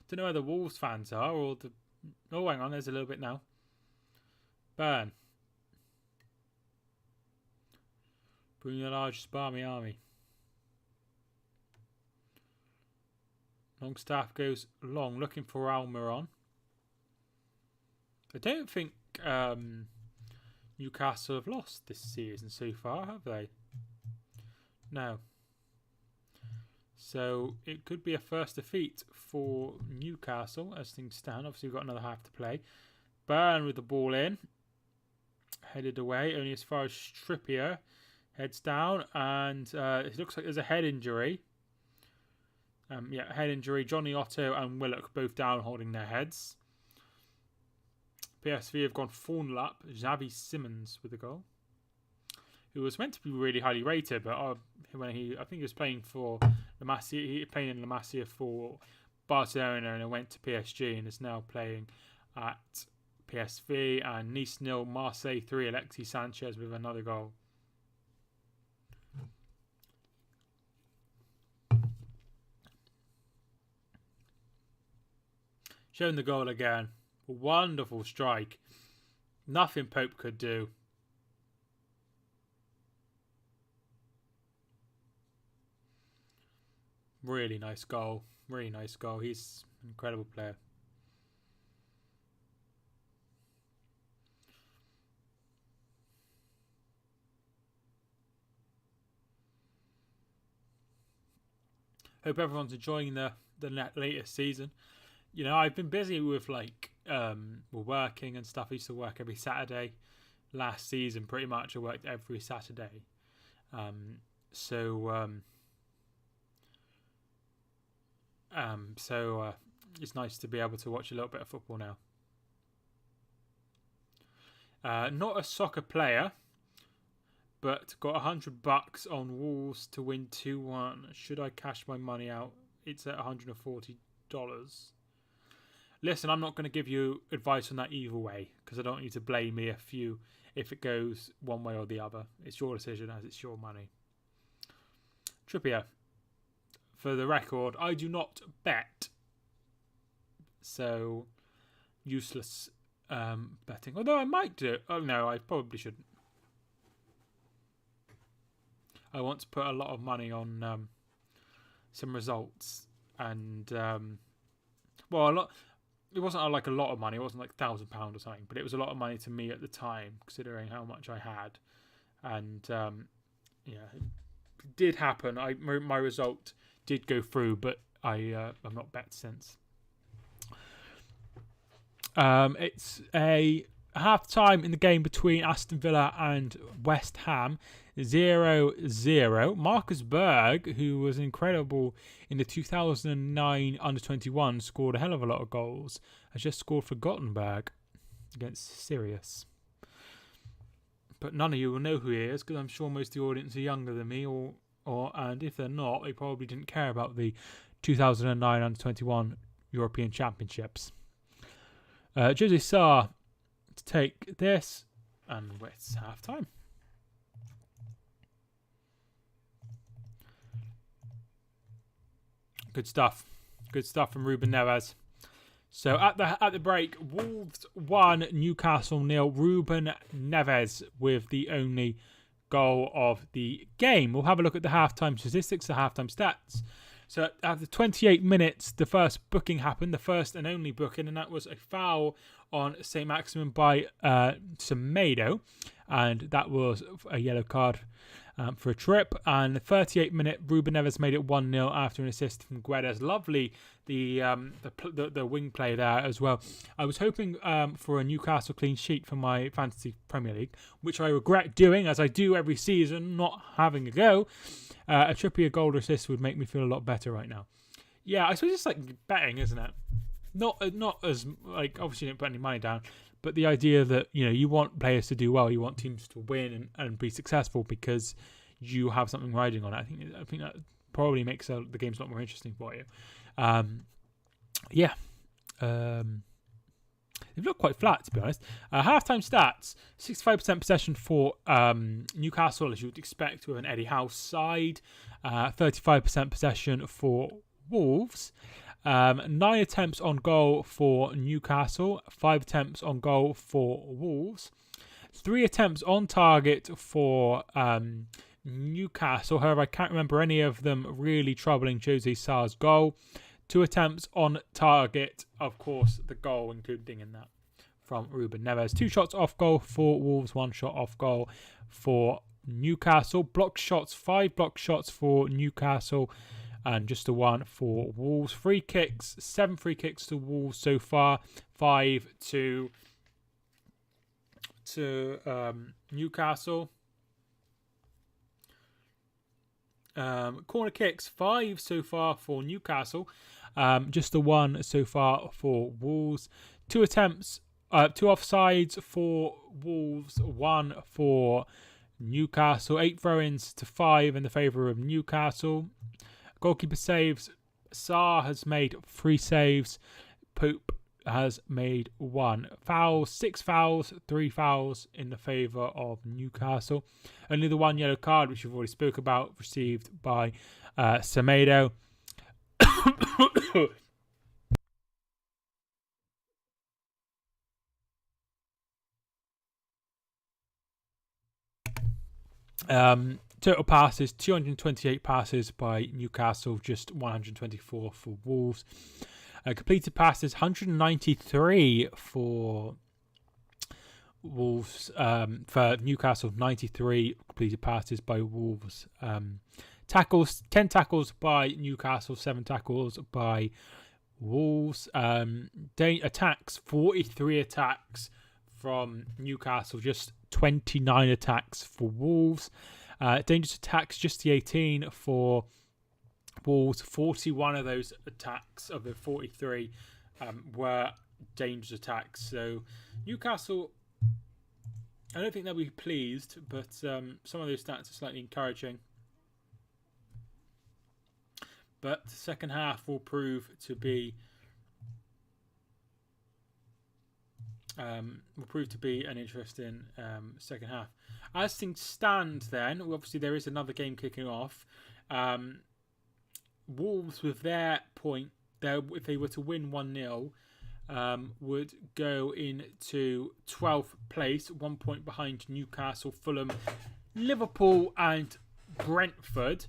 Don't know where the Wolves fans are or the... Oh, hang on, there's a little bit now. Bein. Bring your largest barmy army. Longstaff goes long, looking for Almiron. I don't think Newcastle have lost this season so far, have they? No. So it could be a first defeat for Newcastle as things stand. Obviously, we've got another half to play. Bein with the ball in. Headed away, only as far as Trippier. Heads down, and it looks like there's a head injury. Head injury. Johnny Otto and Willock both down holding their heads. PSV have gone 4-0 up. Xavi Simons with the goal. Who was meant to be really highly rated, but I think he was playing for La Masia. He playing in La Masia for Barcelona, and then went to PSG, and is now playing at PSV. And Nice 0, Marseille 3. Alexis Sanchez with another goal. Showing the goal again. A wonderful strike. Nothing Pope could do. Really nice goal. Really nice goal. He's an incredible player. Hope everyone's enjoying the latest season. You know, I've been busy with working and stuff. I used to work every Saturday. Last season, pretty much, I worked every Saturday. So it's nice to be able to watch a little bit of football now. Not a soccer player, but got $100 on Wolves to win 2-1. Should I cash my money out? It's at $140. Listen, I'm not going to give you advice on that either way, because I don't want you to blame me if it goes one way or the other. It's your decision, as it's your money. Trippier. For the record, I do not bet. So, useless betting. Although I might do. Oh no, I probably shouldn't. I want to put a lot of money on some results. And, well, a lot. It wasn't like a lot of money. It wasn't like £1,000 or something. But it was a lot of money to me at the time, considering how much I had. And, yeah, it did happen. My result did go through, but I've not bet since. It's a half-time in the game between Aston Villa and West Ham, 0-0. Marcus Berg, who was incredible in the 2009 Under-21, scored a hell of a lot of goals. Has just scored for Gothenburg against Sirius. But none of you will know who he is, because I'm sure most of the audience are younger than me, and if they're not, they probably didn't care about the 2009 Under-21 European Championships. Jose Sarr to take this, and it's half time. Good stuff. Good stuff from Ruben Neves. So at the break, Wolves 1, Newcastle 0. Ruben Neves with the only goal of the game. We'll have a look at the halftime statistics, the halftime stats. So after 28 minutes, the first booking happened, the first and only booking, and that was a foul on St. Maximin by Semedo, and that was a yellow card for a trip. And the 38-minute, Ruben Neves made it 1-0 after an assist from Guedes. Lovely, the wing play there as well. I was hoping for a Newcastle clean sheet for my fantasy Premier League, which I regret doing, as I do every season, not having a go. A Trippier goal assist would make me feel a lot better right now. Yeah, I suppose it's like betting, isn't it? Not as, like, obviously you didn't put any money down, but the idea that, you know, you want players to do well, you want teams to win and be successful because you have something riding on it. I think that probably makes the games a lot more interesting for you. They've looked quite flat, to be honest. Halftime stats: 65% possession for Newcastle, as you would expect with an Eddie Howe side. 35% possession for Wolves. 9 attempts on goal for Newcastle. 5 attempts on goal for Wolves. 3 attempts on target for Newcastle. However, I can't remember any of them really troubling Jose Sarr's goal. 2 attempts on target, of course, the goal including in that from Ruben Neves. 2 shots off goal for Wolves, 1 shot off goal for Newcastle. Blocked shots, 5 blocked shots for Newcastle and just the 1 for Wolves. Free kicks, 7 free kicks to Wolves so far, 5 to Newcastle. Corner kicks, 5 so far for Newcastle, just the 1 so far for Wolves. 2 attempts, 2 offsides for Wolves, 1 for Newcastle. 8 throw-ins to 5 in the favour of Newcastle. Goalkeeper saves: Sarr has made 3 saves, Pope has made 1. Fouls: 6 fouls, 3 fouls in the favour of Newcastle. Only the 1 yellow card, which we've already spoke about, received by Semedo. Total passes, 228 passes by Newcastle, just 124 for Wolves. Completed passes, 193 for Wolves. For Newcastle, 93 completed passes by Wolves. Tackles, 10 tackles by Newcastle, 7 tackles by Wolves. Attacks, 43 attacks from Newcastle, just 29 attacks for Wolves. Dangerous attacks, just the 18 for Wolves. 41 of those attacks of the 43 were dangerous attacks. So Newcastle, I don't think they'll be pleased, but some of those stats are slightly encouraging. But the second half will prove to be an interesting second half. As things stand, then obviously there is another game kicking off. Wolves, with their point, if they were to win 1-0, would go into 12th place, 1 point behind Newcastle, Fulham, Liverpool, and Brentford.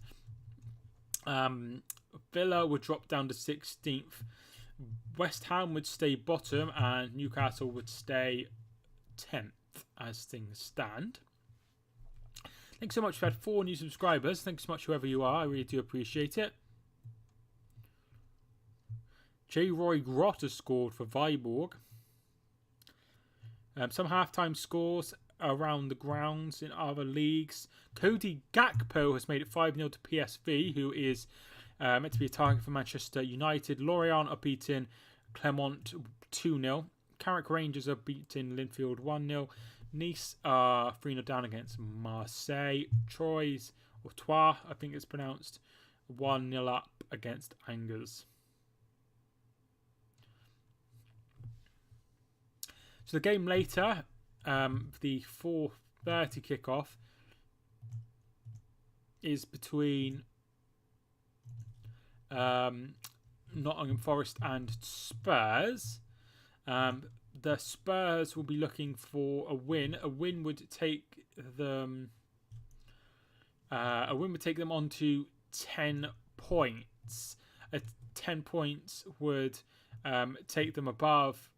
Villa would drop down to 16th. West Ham would stay bottom, and Newcastle would stay 10th as things stand. Thanks so much. We've had 4 new subscribers. Thanks so much, whoever you are. I really do appreciate it. J. Roy Grott has scored for Viborg. Some halftime scores around the grounds in other leagues. Cody Gakpo has made it 5-0 to PSV, who is meant to be a target for Manchester United. Lorient are beating Clermont 2-0. Carrick Rangers are beating Linfield 1-0. Nice are 3-0 down against Marseille. Troyes, or Troyes, I think it's pronounced, 1-0 up against Angers. So the game later, the 4:30 kickoff, is between Nottingham Forest and Spurs. The Spurs will be looking for a win. A win would take them. On to 10 points. 10 points would take them above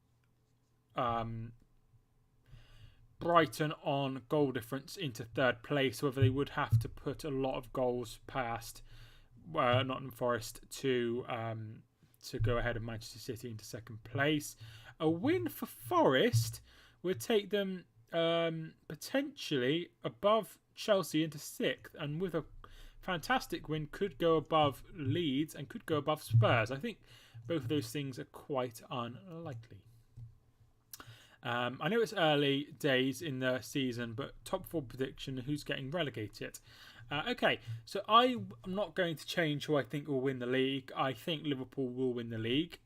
Brighton on goal difference into 3rd place. However, they would have to put a lot of goals past Nottingham Forest to go ahead of Manchester City into 2nd place. A win for Forest would take them potentially above Chelsea into 6th, and with a fantastic win could go above Leeds and could go above Spurs. I think both of those things are quite unlikely. I know it's early days in the season, but top 4 prediction, who's getting relegated? Okay, so I'm not going to change who I think will win the league. I think Liverpool will win the league.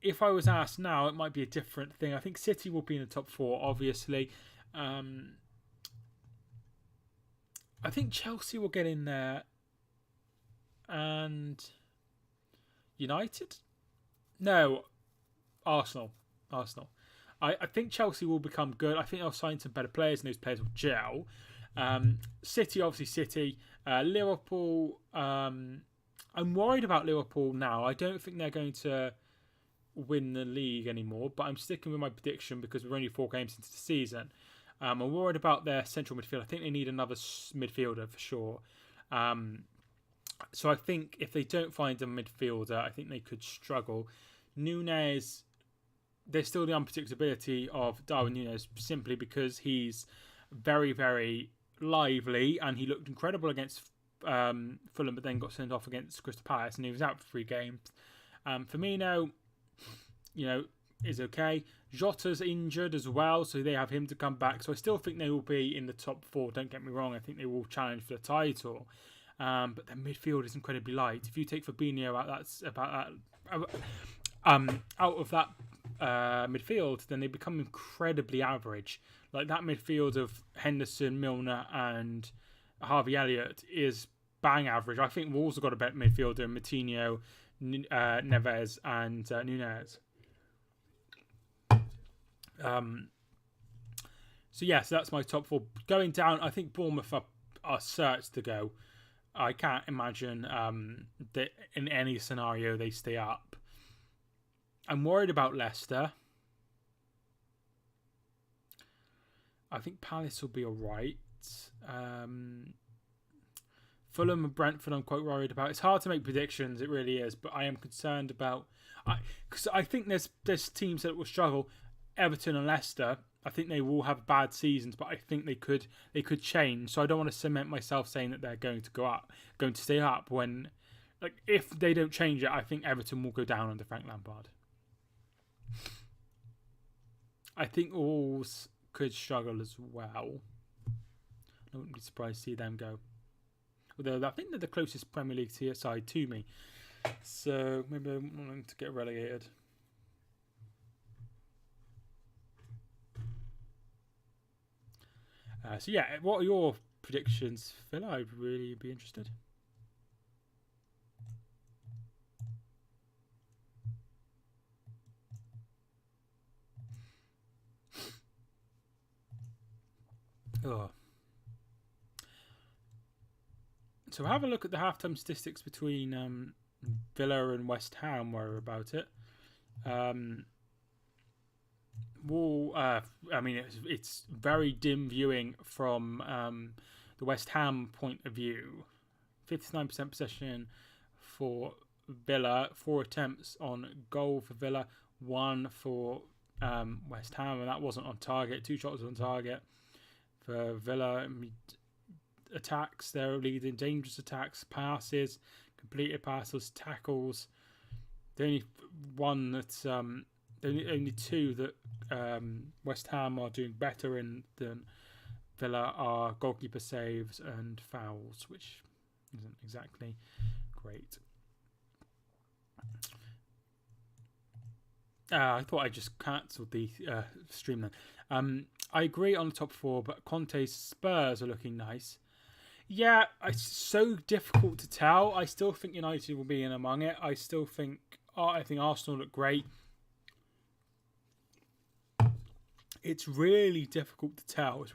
If I was asked now, it might be a different thing. I think City will be in the top 4, obviously. I think Chelsea will get in there. And United? No, Arsenal. I think Chelsea will become good. I think they'll sign some better players and those players will gel. City, obviously City. Liverpool, I'm worried about Liverpool now. I don't think they're going to win the league anymore, but I'm sticking with my prediction because we're only 4 games into the season. I'm worried about their central midfield. I think they need another midfielder for sure. So I think if they don't find a midfielder, I think they could struggle. Nunez, there's still the unpredictability of Darwin Nunez simply because he's very, very lively and he looked incredible against Fulham, but then got sent off against Crystal Palace and he was out for 3 games. Firmino, is okay. Jota's injured as well, so they have him to come back. So I still think they will be in the top 4. Don't get me wrong. I think they will challenge for the title. But their midfield is incredibly light. If you take Fabinho out, out of that midfield, then they become incredibly average. Like that midfield of Henderson, Milner, and Harvey Elliott is bang average. I think Wolves have got a better midfielder: Moutinho, Neves, and Nunez. yes, that's my top 4. Going down, I think Bournemouth are certs to go. I can't imagine that in any scenario they stay up. I'm worried about Leicester. I think Palace will be alright. Fulham and Brentford I'm quite worried about. It's hard to make predictions, it really is, but I am concerned about... Because I think there's teams that will struggle. Everton and Leicester, I think they will have bad seasons, but I think they could change. So I don't want to cement myself saying that they're going to stay up when... if they don't change it, I think Everton will go down under Frank Lampard. I think Wolves could struggle as well. I wouldn't be surprised to see them go. Although I think they're the closest Premier League tier side to me. So maybe I want them to get relegated. What are your predictions, Phil? I'd really be interested. Oh. So have a look at the halftime statistics between Villa and West Ham. Worry about it. It's very dim viewing from the West Ham point of view. 59% possession for Villa, 4 attempts on goal for Villa, 1 for West Ham, and that wasn't on target. 2 shots on target for Villa. Attacks, they're leading dangerous attacks, passes, completed passes, tackles. The only one that's only 2 that West Ham are doing better in than Villa are goalkeeper saves and fouls, which isn't exactly great. I thought I just cancelled the stream then. I agree on the top 4, but Conte's Spurs are looking nice. Yeah, it's so difficult to tell. I still think United will be in among it. I think Arsenal look great. It's really difficult to tell.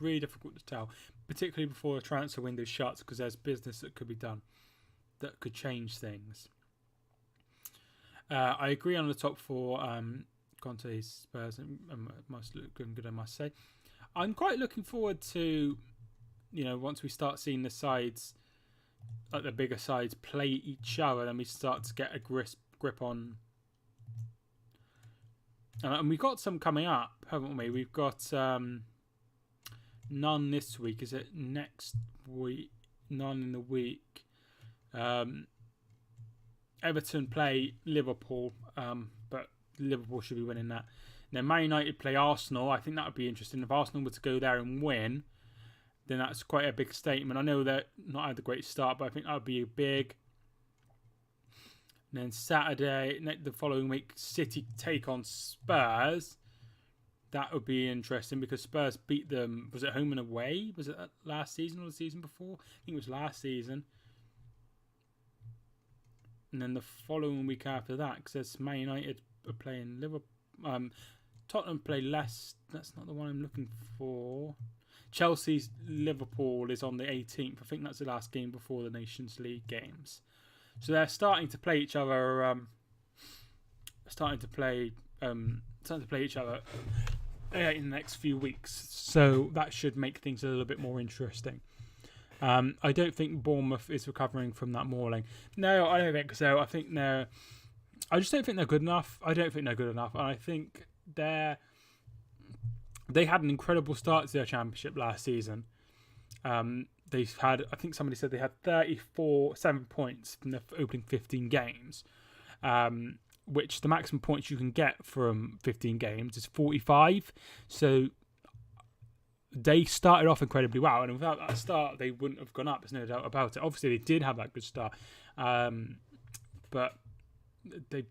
Particularly before the transfer window shuts, because there's business that could be done that could change things. I agree on the top 4. Conte's Spurs must look good, I must say. I'm quite looking forward to, once we start seeing the sides, like the bigger sides, play each other, then we start to get a grip on. And we've got some coming up, haven't we? We've got none this week. Is it next week? None in the week. Everton play Liverpool, but Liverpool should be winning that. Then Man United play Arsenal. I think that would be interesting. If Arsenal were to go there and win, then that's quite a big statement. I know they're not had a great start, but I think that would be big. And then Saturday, the following week, City take on Spurs. That would be interesting because Spurs beat them. Was it home and away? Was it last season or the season before? I think it was last season. And then the following week after that, because Man United are playing Liverpool. Tottenham play Leicester. That's not the one I'm looking for. Chelsea's Liverpool is on the 18th. I think that's the last game before the Nations League games. So they're starting to play each other. Starting to play each other in the next few weeks. So that should make things a little bit more interesting. I don't think Bournemouth is recovering from that mauling. No, I don't think so. I just don't think they're good enough. And I think they had an incredible start to their championship last season. They've had, I think somebody said they had 7 points from the opening 15 games, which the maximum points you can get from 15 games is 45. So they started off incredibly well, and without that start, they wouldn't have gone up. There's no doubt about it. Obviously, they did have that good start, but they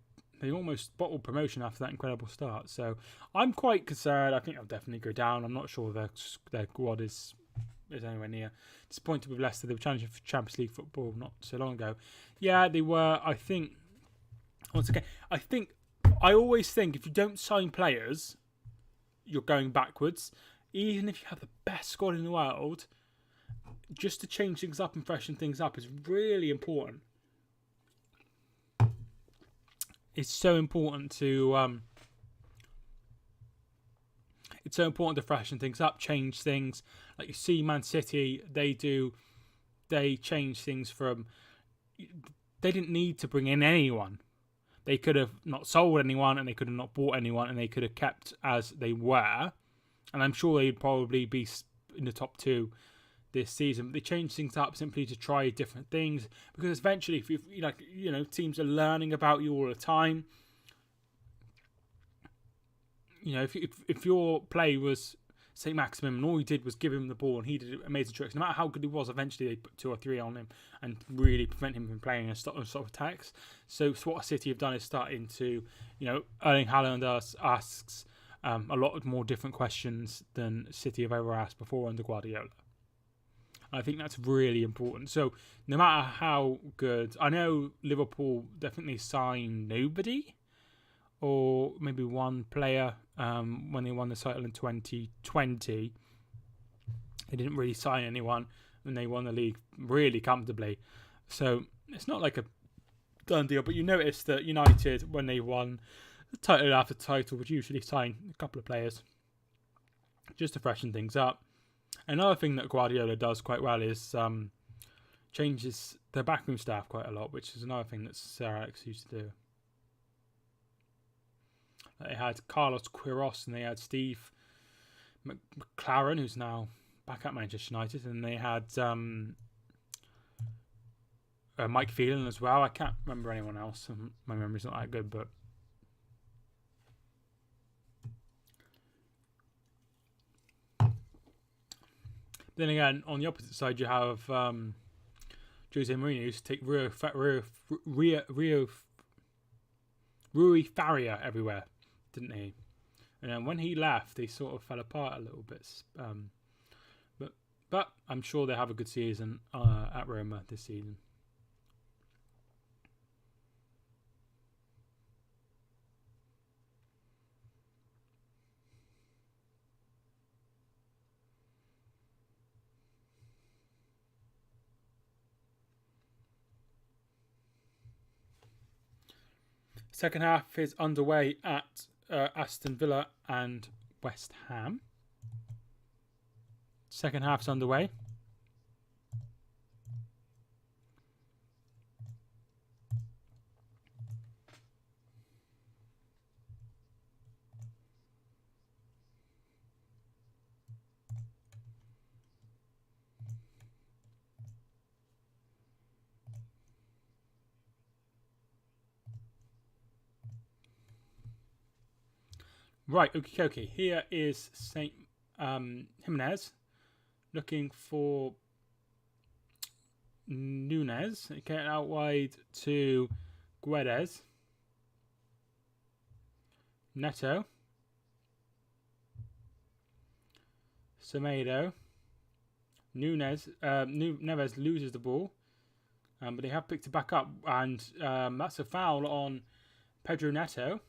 almost bottled promotion after that incredible start. So I'm quite concerned. I think they'll definitely go down. I'm not sure their squad is anywhere near. Disappointed with Leicester. They were challenging for Champions League football not so long ago. Yeah, they were. I think, once again, I always think if you don't sign players, you're going backwards. even if you have the best squad in the world, just to change things up and freshen things up is really important. It's so important to freshen things up, change things. Like you see Man City, they change things from, they didn't need to bring in anyone. They could have not sold anyone, and they could have not bought anyone, and they could have kept as they were. And I'm sure they'd probably be in the top 2 this season. But they changed things up simply to try different things, because eventually, if teams are learning about you all the time. If your play was St. Maximum and all he did was give him the ball and he did amazing tricks, no matter how good he was, eventually they put 2 or 3 on him and really prevent him from playing and stop attacks. So what City have done is starting to, Erling Haaland asks a lot more different questions than City have ever asked before under Guardiola. I think that's really important. So no matter how good, I know Liverpool definitely signed nobody, or maybe one player when they won the title in 2020. They didn't really sign anyone, and they won the league really comfortably. So it's not like a done deal, but you notice that United, when they won the title after title, would usually sign a couple of players just to freshen things up. Another thing that Guardiola does quite well is changes their backroom staff quite a lot, which is another thing that Sir Alex used to do. They had Carlos Queiroz and they had Steve McLaren, who's now back at Manchester United, and they had Mike Phelan as well. I can't remember anyone else. My memory's not that good, but then again, on the opposite side, you have Jose Mourinho used to take Rui Faria everywhere, didn't he? And then when he left, they sort of fell apart a little bit. But I'm sure they have a good season at Roma this season. Second half is underway at Aston Villa and West Ham. Second half's underway. Right, okay. Here is St. Jimenez looking for Nunes. Get out wide to Guedes. Neto. Semedo. Neves loses the ball. But they have picked it back up. And that's a foul on Pedro Neto.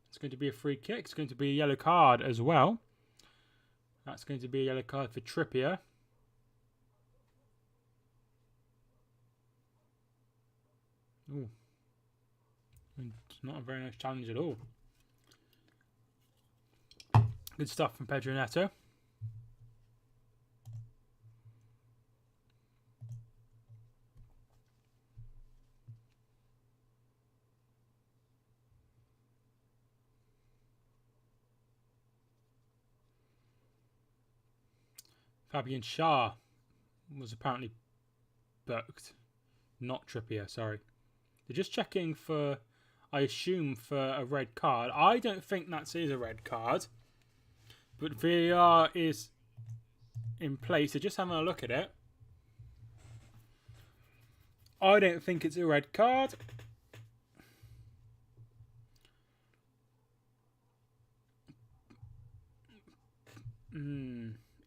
It's going to be a free kick. It's going to be a yellow card as well. That's going to be a yellow card for Trippier. Ooh. It's not a very nice challenge at all. Good stuff from Pedro Neto. Fabian Schär was apparently booked. Not Trippier, sorry. They're just checking for, I assume, for a red card. I don't think that is a red card. But VAR is in place. So just having a look at it. I don't think it's a red card.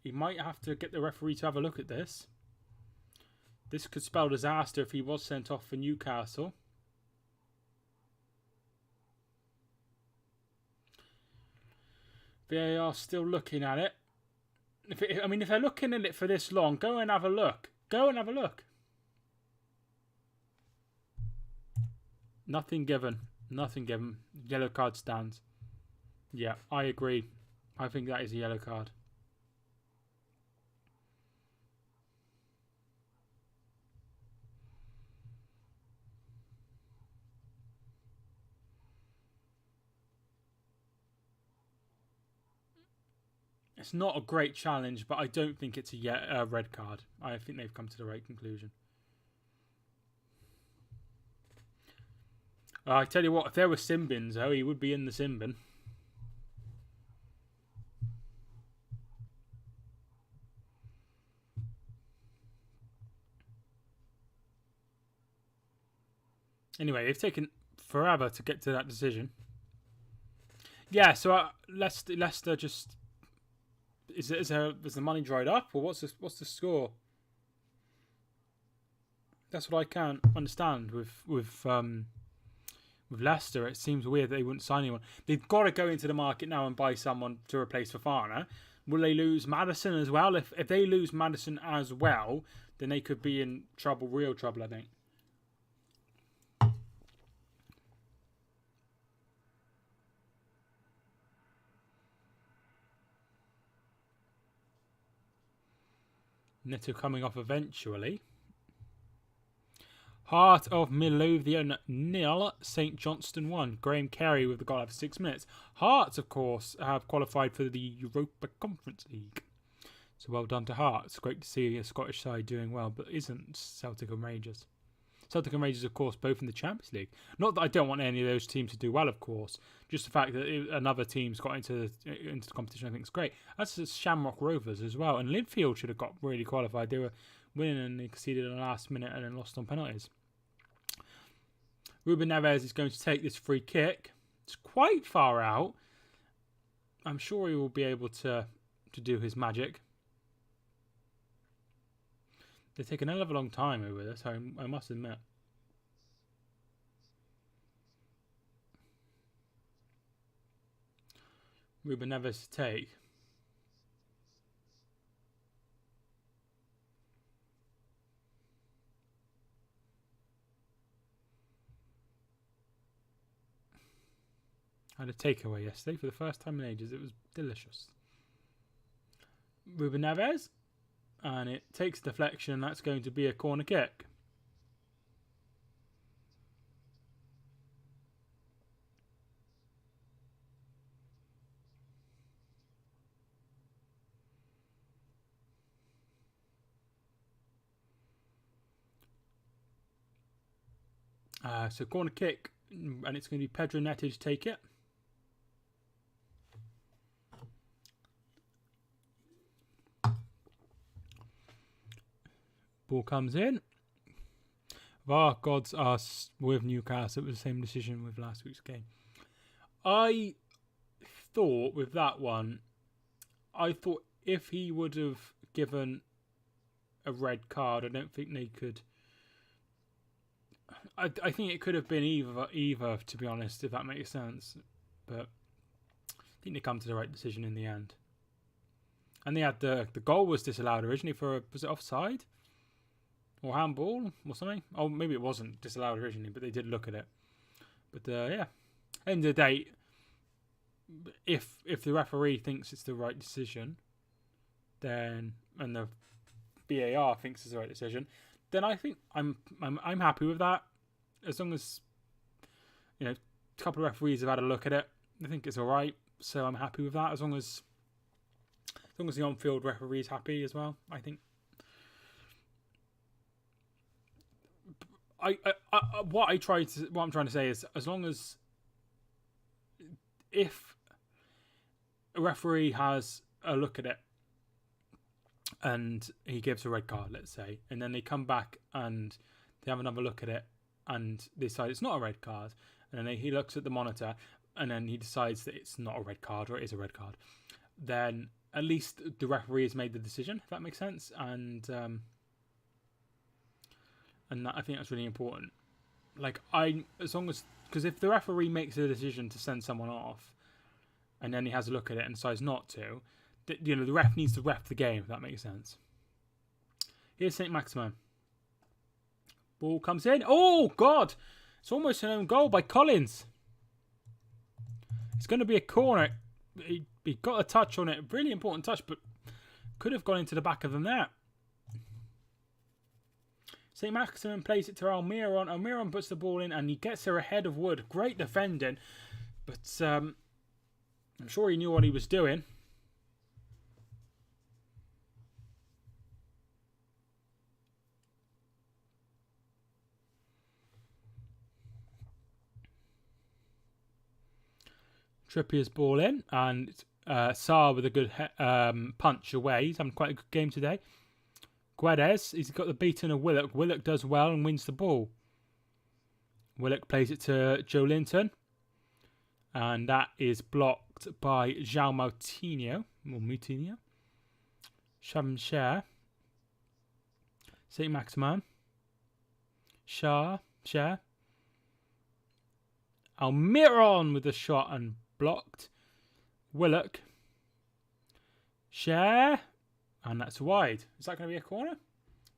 He might have to get the referee to have a look at this. This could spell disaster if he was sent off for Newcastle. VAR still looking at it. If they're looking at it for this long, go and have a look. Go and have a look. Nothing given. Nothing given. Yellow card stands. Yeah, I agree. I think that is a yellow card. It's not a great challenge, but I don't think it's a red card. I think they've come to the right conclusion. I tell you what, if there were sin bins, though, he would be in the sin bin. Anyway, it's taken forever to get to that decision. Yeah, so Leicester just is the money dried up, or what's the score? That's what I can't understand with Leicester. It seems weird that they wouldn't sign anyone. They've got to go into the market now and buy someone to replace Fofana. Will they lose Maddison as well? If they lose Maddison as well, then they could be in trouble, real trouble, I think. Neto coming off eventually. Heart of Midlothian 0, St Johnstone 1. Graham Carey with the goal after 6 minutes. Hearts, of course, have qualified for the Europa Conference League. So well done to Hearts. Great to see a Scottish side doing well, but isn't Celtic and Rangers. Celtic and Rangers, of course, both in the Champions League. Not that I don't want any of those teams to do well, of course. Just the fact that another team's got into the competition, I think is great. That's Shamrock Rovers as well. And Linfield should have got really qualified. They were winning and they conceded in the last minute and then lost on penalties. Ruben Neves is going to take this free kick. It's quite far out. I'm sure he will be able to do his magic. They take an hell of a long time over this, I must admit. Ruben Neves to take. I had a takeaway yesterday for the first time in ages. It was delicious. Ruben Neves. And it takes deflection. That's going to be a corner kick. So corner kick. And it's going to be Pedro Neto to take it. Ball comes in. VAR gods are with Newcastle. It was the same decision with last week's game. I thought with that one, if he would have given a red card, I don't think they could. I think it could have been either, to be honest, if that makes sense. But I think they come to the right decision in the end. And they had the goal was disallowed originally was it offside? Or handball or something. Oh, maybe it wasn't disallowed originally, but they did look at it. But yeah, end of the day, if the referee thinks it's the right decision, then and the VAR thinks it's the right decision, then I think I'm happy with that. As long as a couple of referees have had a look at it, I think it's all right. So I'm happy with that. As long as the on-field referee is happy as well, I think. What I'm trying to say is, as long as if a referee has a look at it and he gives a red card, let's say, and then they come back and they have another look at it and they decide it's not a red card, and then he looks at the monitor and then he decides that it's not a red card or it is a red card, then at least the referee has made the decision, if that makes sense, and that, I think that's really important. Because if the referee makes a decision to send someone off, and then he has a look at it and decides not to, the ref needs to ref the game, if that makes sense. Here's St. Maximin. Ball comes in. Oh, God. It's almost an own goal by Collins. It's going to be a corner. He got a touch on it. Really important touch, but could have gone into the back of the net. St. Maximin plays it to Almiron. Almiron puts the ball in and he gets her ahead of Wood. Great defending. But I'm sure he knew what he was doing. Trippier's ball in, and Sarr with a good punch away. He's having quite a good game today. Guedes, he's got the beating of Willock. Willock does well and wins the ball. Willock plays it to Joe Linton, and that is blocked by João Moutinho. Or Moutinho. Shamshare. St. Maximin. Share. Almiron with the shot and blocked. Willock. Share. And that's wide. Is that going to be a corner?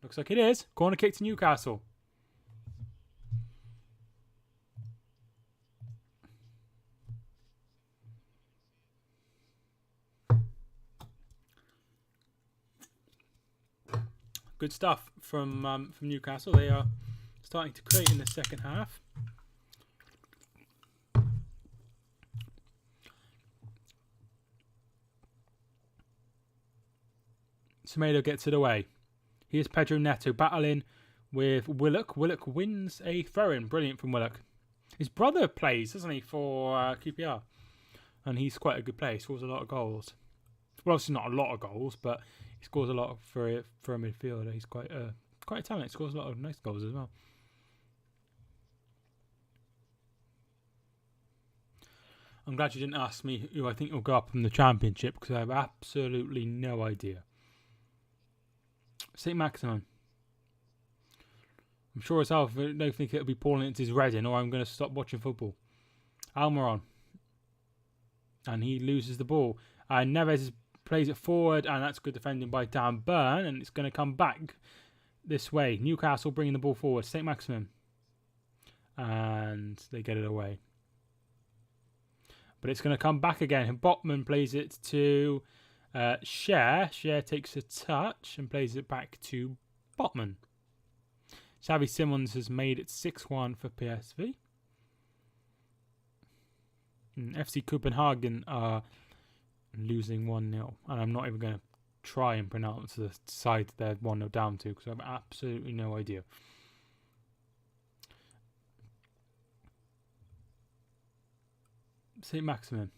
Looks like it is. Corner kick to Newcastle. Good stuff from Newcastle. They are starting to create in the second half. Semedo gets it away. Here's Pedro Neto battling with Willock. Willock wins a throw-in. Brilliant from Willock. His brother plays, doesn't he, for QPR. And he's quite a good player. He scores a lot of goals. Well, obviously not a lot of goals, but he scores a lot for a midfielder. He's quite talented. He scores a lot of nice goals as well. I'm glad you didn't ask me who I think will go up in the Championship, because I have absolutely no idea. St. Maximin. I'm sure as hell I don't think it'll be Paul Ince's Reading, or I'm going to stop watching football. Almiron. And he loses the ball. Neves plays it forward, and that's good defending by Dan Burn, and it's going to come back this way. Newcastle bringing the ball forward. St. Maximin. And they get it away. But it's going to come back again. And Botman plays it to Cher. Cher takes a touch and plays it back to Botman. Xavi Simons has made it 6-1 for PSV. FC Copenhagen are losing 1-0. And I'm not even going to try and pronounce the side they're 1-0 down to, because I have absolutely no idea. St. Maximin.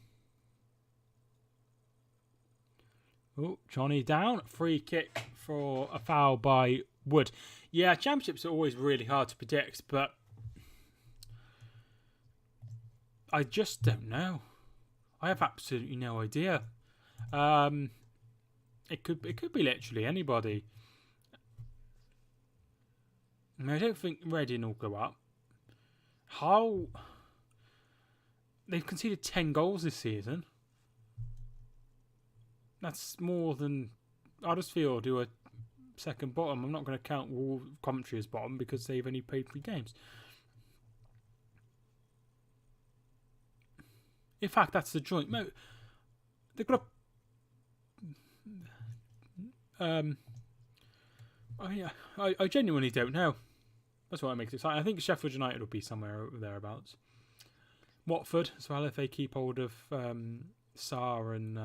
Oh, Johnny down. Free kick for a foul by Wood. Yeah, championships are always really hard to predict, but I just don't know. I have absolutely no idea. It could be literally anybody. I don't think Reading will go up. How? They've conceded 10 goals this season. That's more than Huddersfield, who are second bottom. I'm not going to count Coventry as bottom because they've only played 3 games. In fact, that's the joint. They've got I genuinely don't know. That's what makes it exciting. I think Sheffield United will be somewhere thereabouts. Watford as well, if they keep hold of Sarr and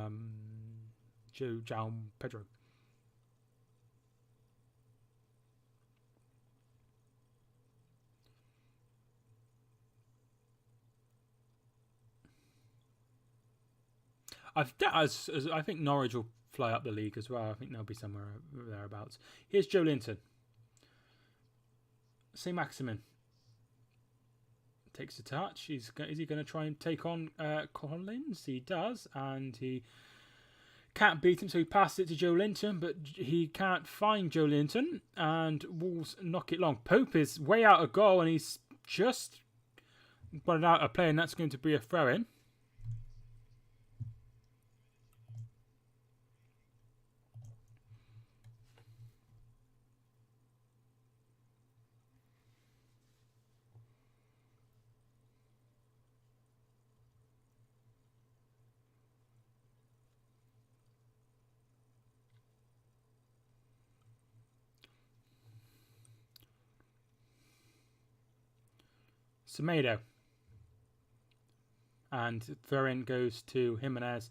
João Pedro. I think Norwich will fly up the league as well. I think they'll be somewhere thereabouts. Here's Joe Linton. St. Maximin takes a touch. Is he going to try and take on Collins? He does, and he can't beat him, so he passes it to Joe Linton, but he can't find Joe Linton, and Wolves knock it long. Pope is way out of goal, and he's just got it out of play, and that's going to be a throw-in. Semedo. And throw-in goes to Jimenez.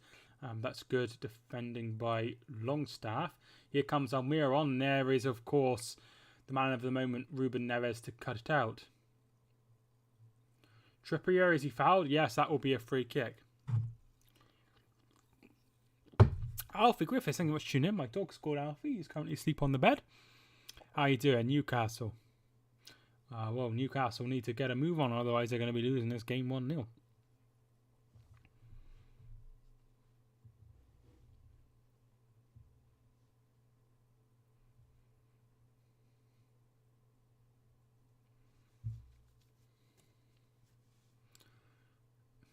That's good defending by Longstaff. Here comes Almiron. And there is, of course, the man of the moment, Ruben Neves, to cut it out. Trippier, is he fouled? Yes, that will be a free kick. Alfie Griffiths, thank you much for tuning in. My dog's called Alfie. He's currently asleep on the bed. How you doing, Newcastle? Well, Newcastle need to get a move on, otherwise they're going to be losing this game 1-0.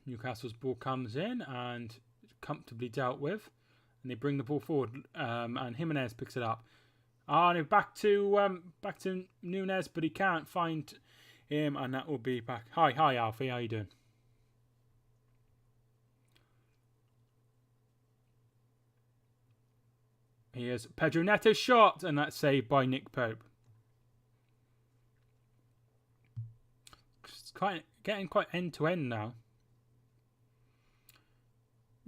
Newcastle's ball comes in and comfortably dealt with, and they bring the ball forward. And Jimenez picks it up. And back to Nunez, but he can't find him, and that will be back. Hi, Alfie. How you doing? Here's Pedro Neto's shot, and that's saved by Nick Pope. It's getting quite end to end now.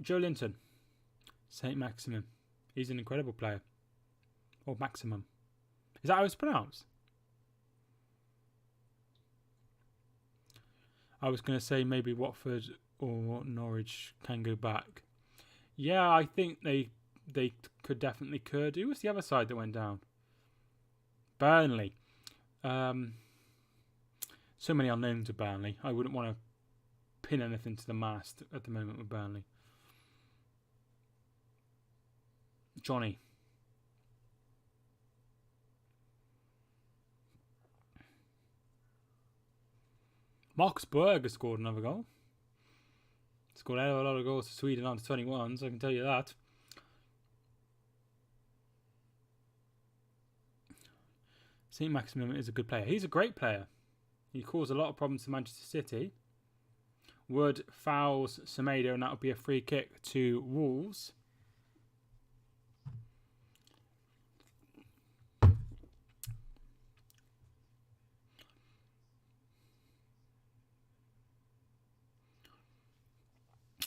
Joe Linton, Saint Maximin. He's an incredible player. Or Maximum. Is that how it's pronounced? I was going to say maybe Watford or Norwich can go back. Yeah, I think they definitely could. Who was the other side that went down? Burnley. So many unknowns with Burnley. I wouldn't want to pin anything to the mast at the moment with Burnley. Johnny. Marcus Berg has scored another goal. Scored a lot of goals for Sweden under 21s, I can tell you that. Saint Maximin is a good player. He's a great player. He caused a lot of problems to Manchester City. Wood fouls Semedo, and that would be a free kick to Wolves.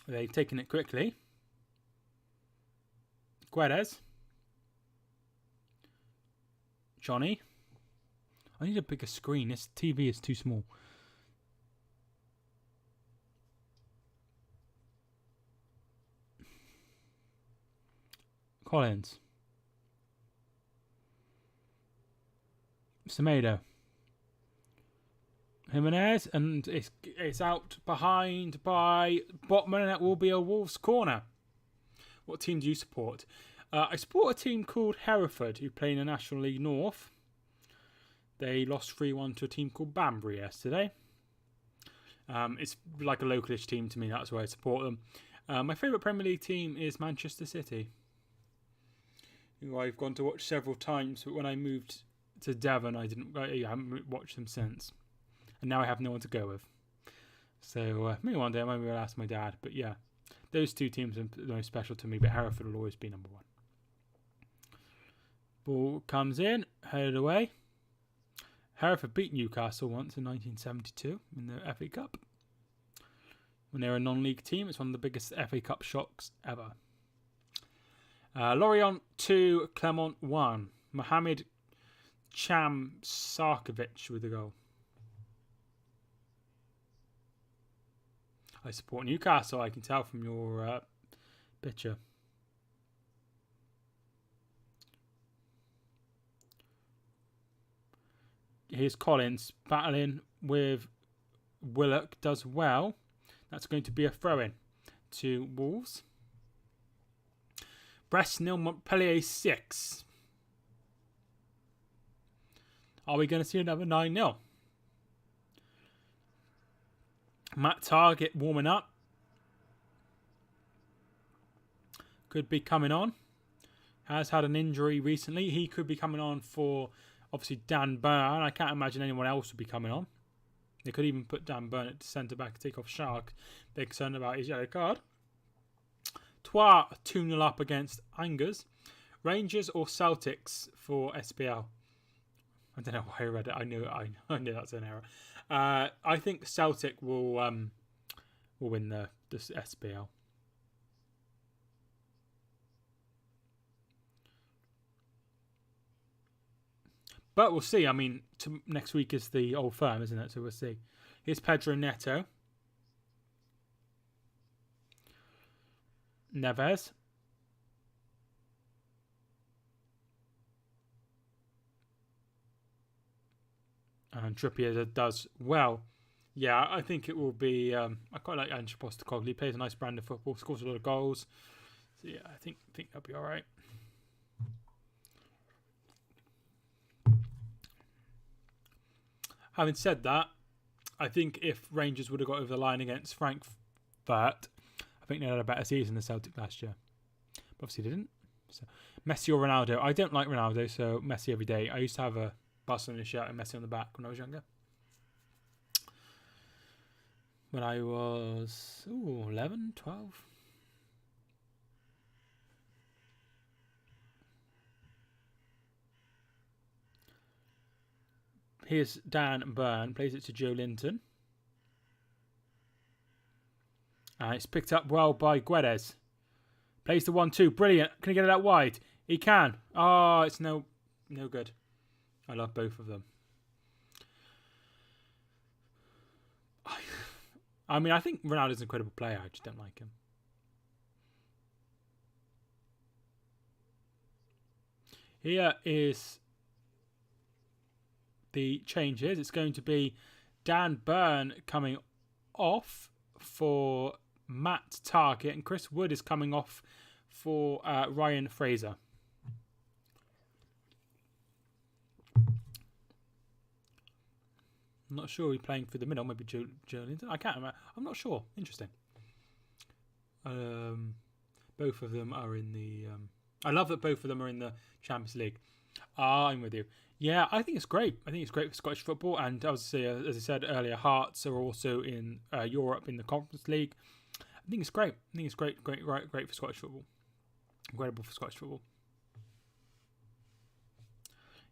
They've taken it quickly. Guedes. Johnny. I need a bigger screen. This TV is too small. Collins. Semedo. Jimenez, and it's out behind by Botman, and that will be a Wolves corner. What team do you support? I support a team called Hereford, who play in the National League North. They lost 3-1 to a team called Banbury yesterday. It's like a localish team to me, that's why I support them. My favourite Premier League team is Manchester City, who I've gone to watch several times, but when I moved to Devon, I haven't watched them since. And now I have no one to go with. So maybe one day maybe I'll ask my dad. But yeah, those two teams are the most special to me. But Hereford will always be number one. Ball comes in, headed away. Hereford beat Newcastle once in 1972 in the FA Cup. When they were a non-league team, it's one of the biggest FA Cup shocks ever. Lorient 2, Clermont 1. Mohamed Cham Sarkovic with the goal. I support Newcastle, I can tell from your picture. Here's Collins battling with Willock, does well. That's going to be a throw-in to Wolves. Brest 0, Montpellier 6. Are we going to see another 9-0? Matt Target warming up. Could be coming on. Has had an injury recently. He could be coming on for, obviously, Dan Burn. I can't imagine anyone else would be coming on. They could even put Dan Burn at centre-back to take off Shark. They're concerned about his yellow card. Troyes 2-0 up against Angers. Rangers or Celtics for SPL? I don't know why I read it. I knew that's an error. I think Celtic will win the SPL. But we'll see. I mean, next week is the Old Firm, isn't it? So we'll see. Here's Pedro Neto. Neves. And Trippier does well. Yeah, I think it will be. I quite like Ange Postecoglou. He plays a nice brand of football, scores a lot of goals. So yeah, I think that'll be all right. Having said that, I think if Rangers would have got over the line against Frankfurt, I think they had a better season than Celtic last year. But obviously they didn't. So Messi or Ronaldo? I don't like Ronaldo, so Messi every day. I used to have a Barcelona shirt and Messi on the back when I was younger. When I was 11, 12. Here's Dan Bein, plays it to Joe Linton. It's picked up well by Guedes. Plays the 1-2, brilliant. Can he get it out wide? He can. Oh, it's no good. I love both of them. I mean, I think Ronaldo's an incredible player. I just don't like him. Here is the changes. It's going to be Dan Bein coming off for Matt Targett, and Chris Wood is coming off for Ryan Fraser. I'm not sure he's playing for the middle. Maybe Joe Linton. I can't remember. I'm not sure. Interesting. Both of them are in the. I love that both of them are in the Champions League. I'm with you. Yeah, I think it's great. I think it's great for Scottish football. And as I said earlier, Hearts are also in Europe in the Conference League. I think it's great. I think it's great for Scottish football. Incredible for Scottish football.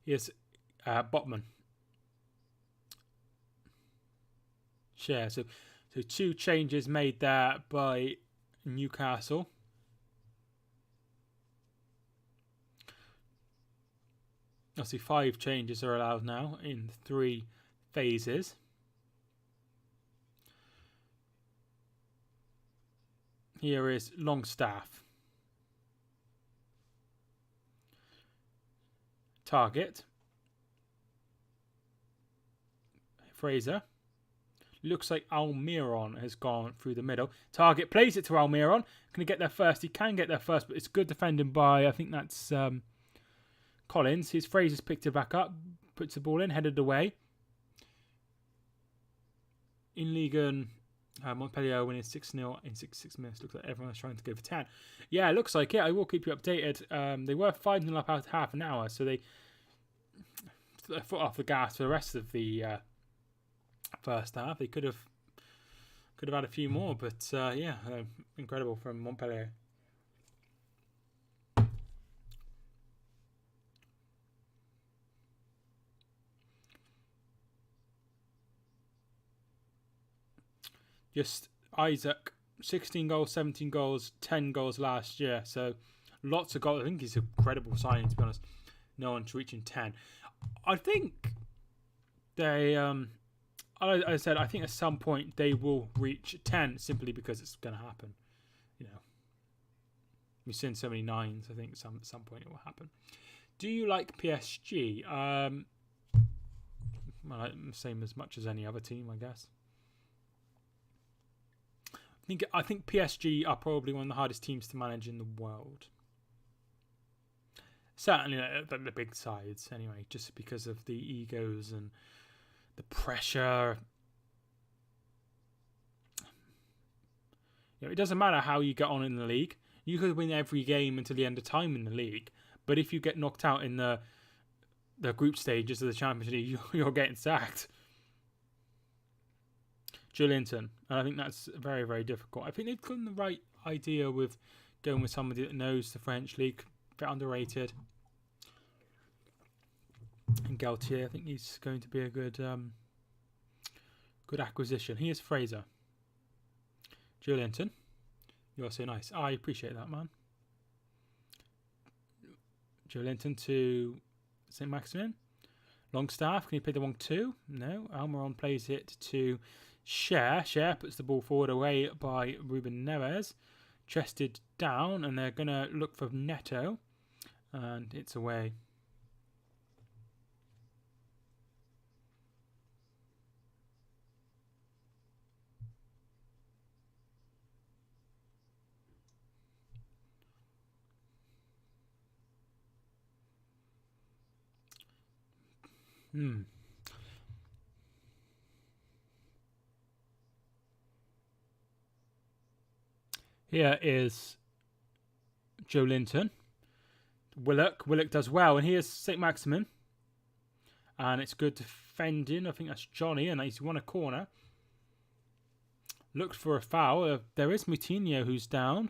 Here's Botman. Share. So two changes made there by Newcastle. Obviously, 5 changes are allowed now in 3 phases. Here is Longstaff. Target. Fraser. Looks like Almiron has gone through the middle. Target plays it to Almiron. Can he get there first? He can get there first, but it's good defending by, I think that's Collins. His Fraser's picked it back up, puts the ball in, headed away. In Ligue Montpellier winning 6-0 in 6 minutes. Looks like everyone's trying to go for 10. Yeah, it looks like it. I will keep you updated. They were 5-0 up after half an hour, so they took their foot off the gas for the rest of the first half. They could have had a few more, but incredible from Montpellier. Just Isaac, 16 goals, 17 goals, 10 goals last year. So lots of goals. I think he's a credible signing, to be honest. No one's reaching 10. I think they, I said, I think at some point they will reach 10 simply because it's going to happen. You know, we've seen so many 9s. I think at some point it will happen. Do you like PSG? Well, same as much as any other team, I guess. I think PSG are probably one of the hardest teams to manage in the world. Certainly the big sides, anyway, just because of the egos and the pressure. You know, it doesn't matter how you get on in the league. You could win every game until the end of time in the league, but if you get knocked out in the group stages of the Champions League, you're getting sacked. Linton, and I think that's very, very difficult. I think they've gotten the right idea with going with somebody that knows the French league. A bit underrated. And Galtier, I think he's going to be a good good acquisition. He is Fraser. Joe Linton, you're so nice. I appreciate that, man. Joe Linton to St. Maximin. Longstaff, can he play the 1-2? No. Almiron plays it to Cher. Cher puts the ball forward away by Ruben Neves. Chested down, and they're going to look for Neto. And it's away. Here is Joe Linton. Willock does well. And here's St. Maximin. And it's good defending. I think that's Johnny. And he's won a corner. Looked for a foul. There is Moutinho who's down.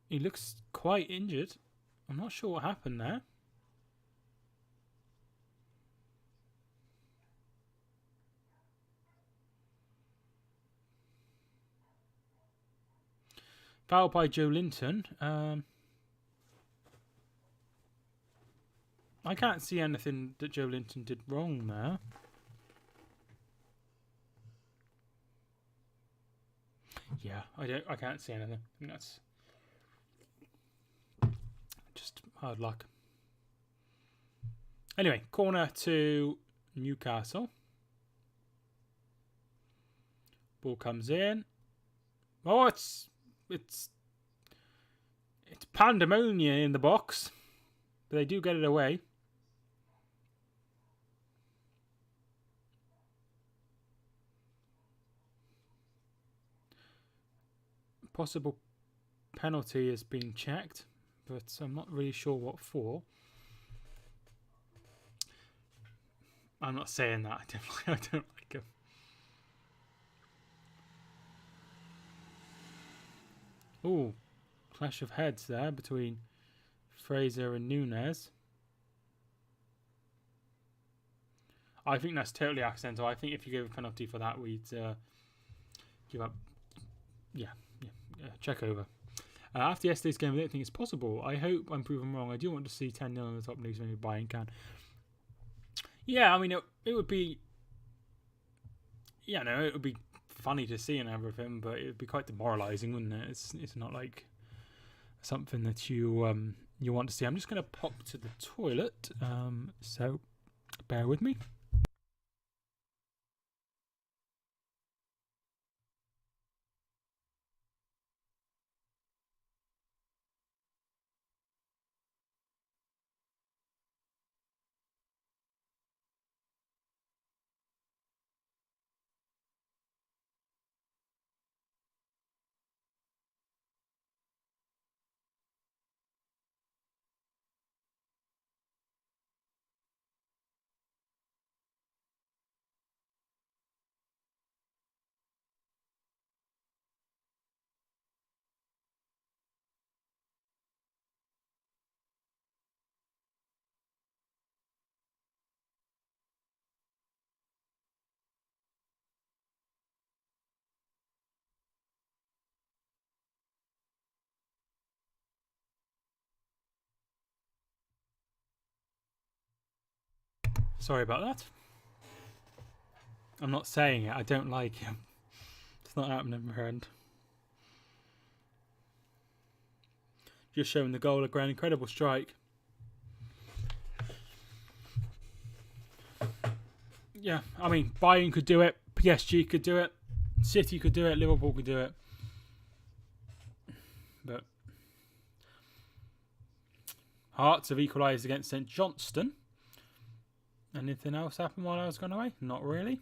He looks quite injured. I'm not sure what happened there. Foul by Joe Linton. I can't see anything that Joe Linton did wrong there. Yeah, I can't see anything. I think that's just hard luck. Anyway, corner to Newcastle. Ball comes in. Oh, it's pandemonium in the box, but they do get it away. Possible penalty is being checked, but I'm not really sure what for. I'm not saying that. I don't like him. Ooh, clash of heads there between Fraser and Nunes. I think that's totally accidental. I think if you gave a penalty for that, we'd give up. Yeah, check over. After yesterday's game, I don't think it's possible. I hope I'm proven wrong. I do want to see 10-0 on the top leagues. Maybe Bein can. Yeah, I mean, it would be. Yeah, no, it would be funny to see and everything, but it would be quite demoralising, wouldn't it? It's not like something that you want to see. I'm just going to pop to the toilet, so bear with me. Sorry about that. I'm not saying it. I don't like him. It's not happening, my friend. Just showing the goal of ground. Incredible strike. Yeah, I mean, Bayern could do it. PSG could do it. City could do it. Liverpool could do it. But Hearts have equalised against St Johnstone. Anything else happened while I was gone away? Not really.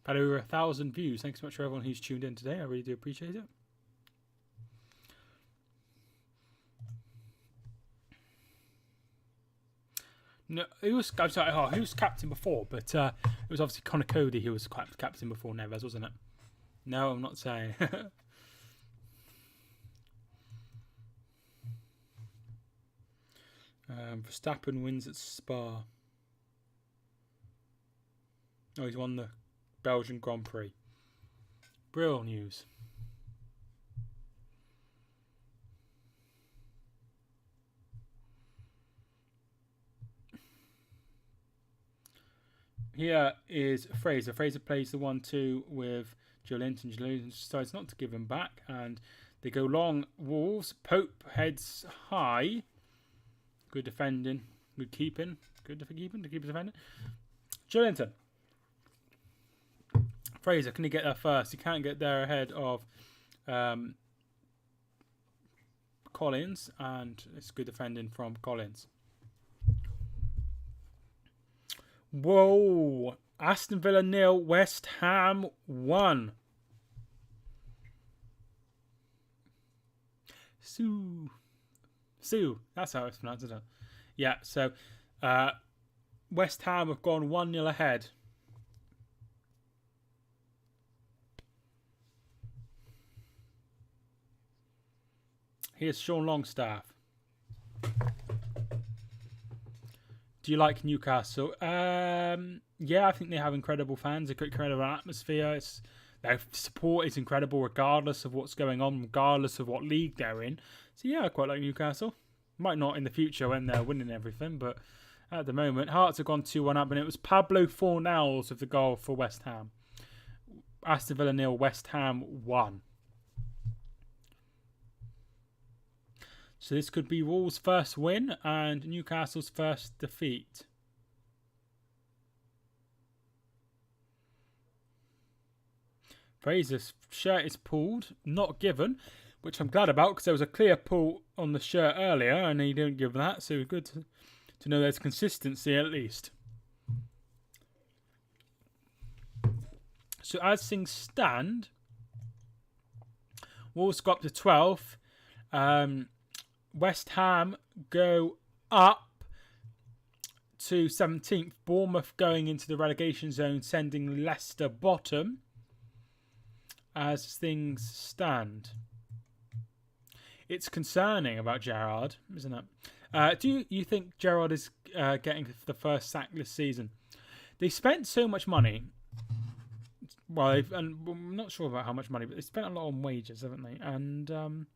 Had over 1,000 views. Thanks so much for everyone who's tuned in today. I really do appreciate it. No, I'm sorry. He was captain before, but it was obviously Connor Cody who was captain before Neves, wasn't it? No, I'm not saying. Verstappen wins at Spa. Oh, he's won the Belgian Grand Prix. Brill news. Here is Fraser. Fraser plays the 1-2 with Joelinton. Joelinton decides not to give him back, and they go long. Wolves. Pope heads high. Good defending. Good keeping. Good keeping. To keep defending. Joelinton. Fraser, can he get there first? He can't get there ahead of Collins, and it's good defending from Collins. Whoa! Aston Villa 0, West Ham 1. Sue. That's how it's pronounced, isn't it? Yeah, so West Ham have gone 1-0 ahead. Here's Sean Longstaff. Do you like Newcastle? Yeah, I think they have incredible fans, incredible atmosphere. Their support is incredible regardless of what's going on, regardless of what league they're in. So yeah, I quite like Newcastle. Might not in the future when they're winning everything, but at the moment, Hearts have gone 2-1 up, and it was Pablo Fornals with the goal for West Ham. Aston Villa 0, West Ham 1. So this could be Wolves' first win and Newcastle's first defeat. Fraser's shirt is pulled, not given, which I'm glad about because there was a clear pull on the shirt earlier and he didn't give that. So good to know there's consistency at least. So as things stand, Wolves go up to 12th. West Ham go up to 17th. Bournemouth going into the relegation zone, sending Leicester bottom as things stand. It's concerning about Gerrard, isn't it? Do you think Gerrard is getting the first sack this season? They spent so much money. Well, and I'm not sure about how much money, but they spent a lot on wages, haven't they? And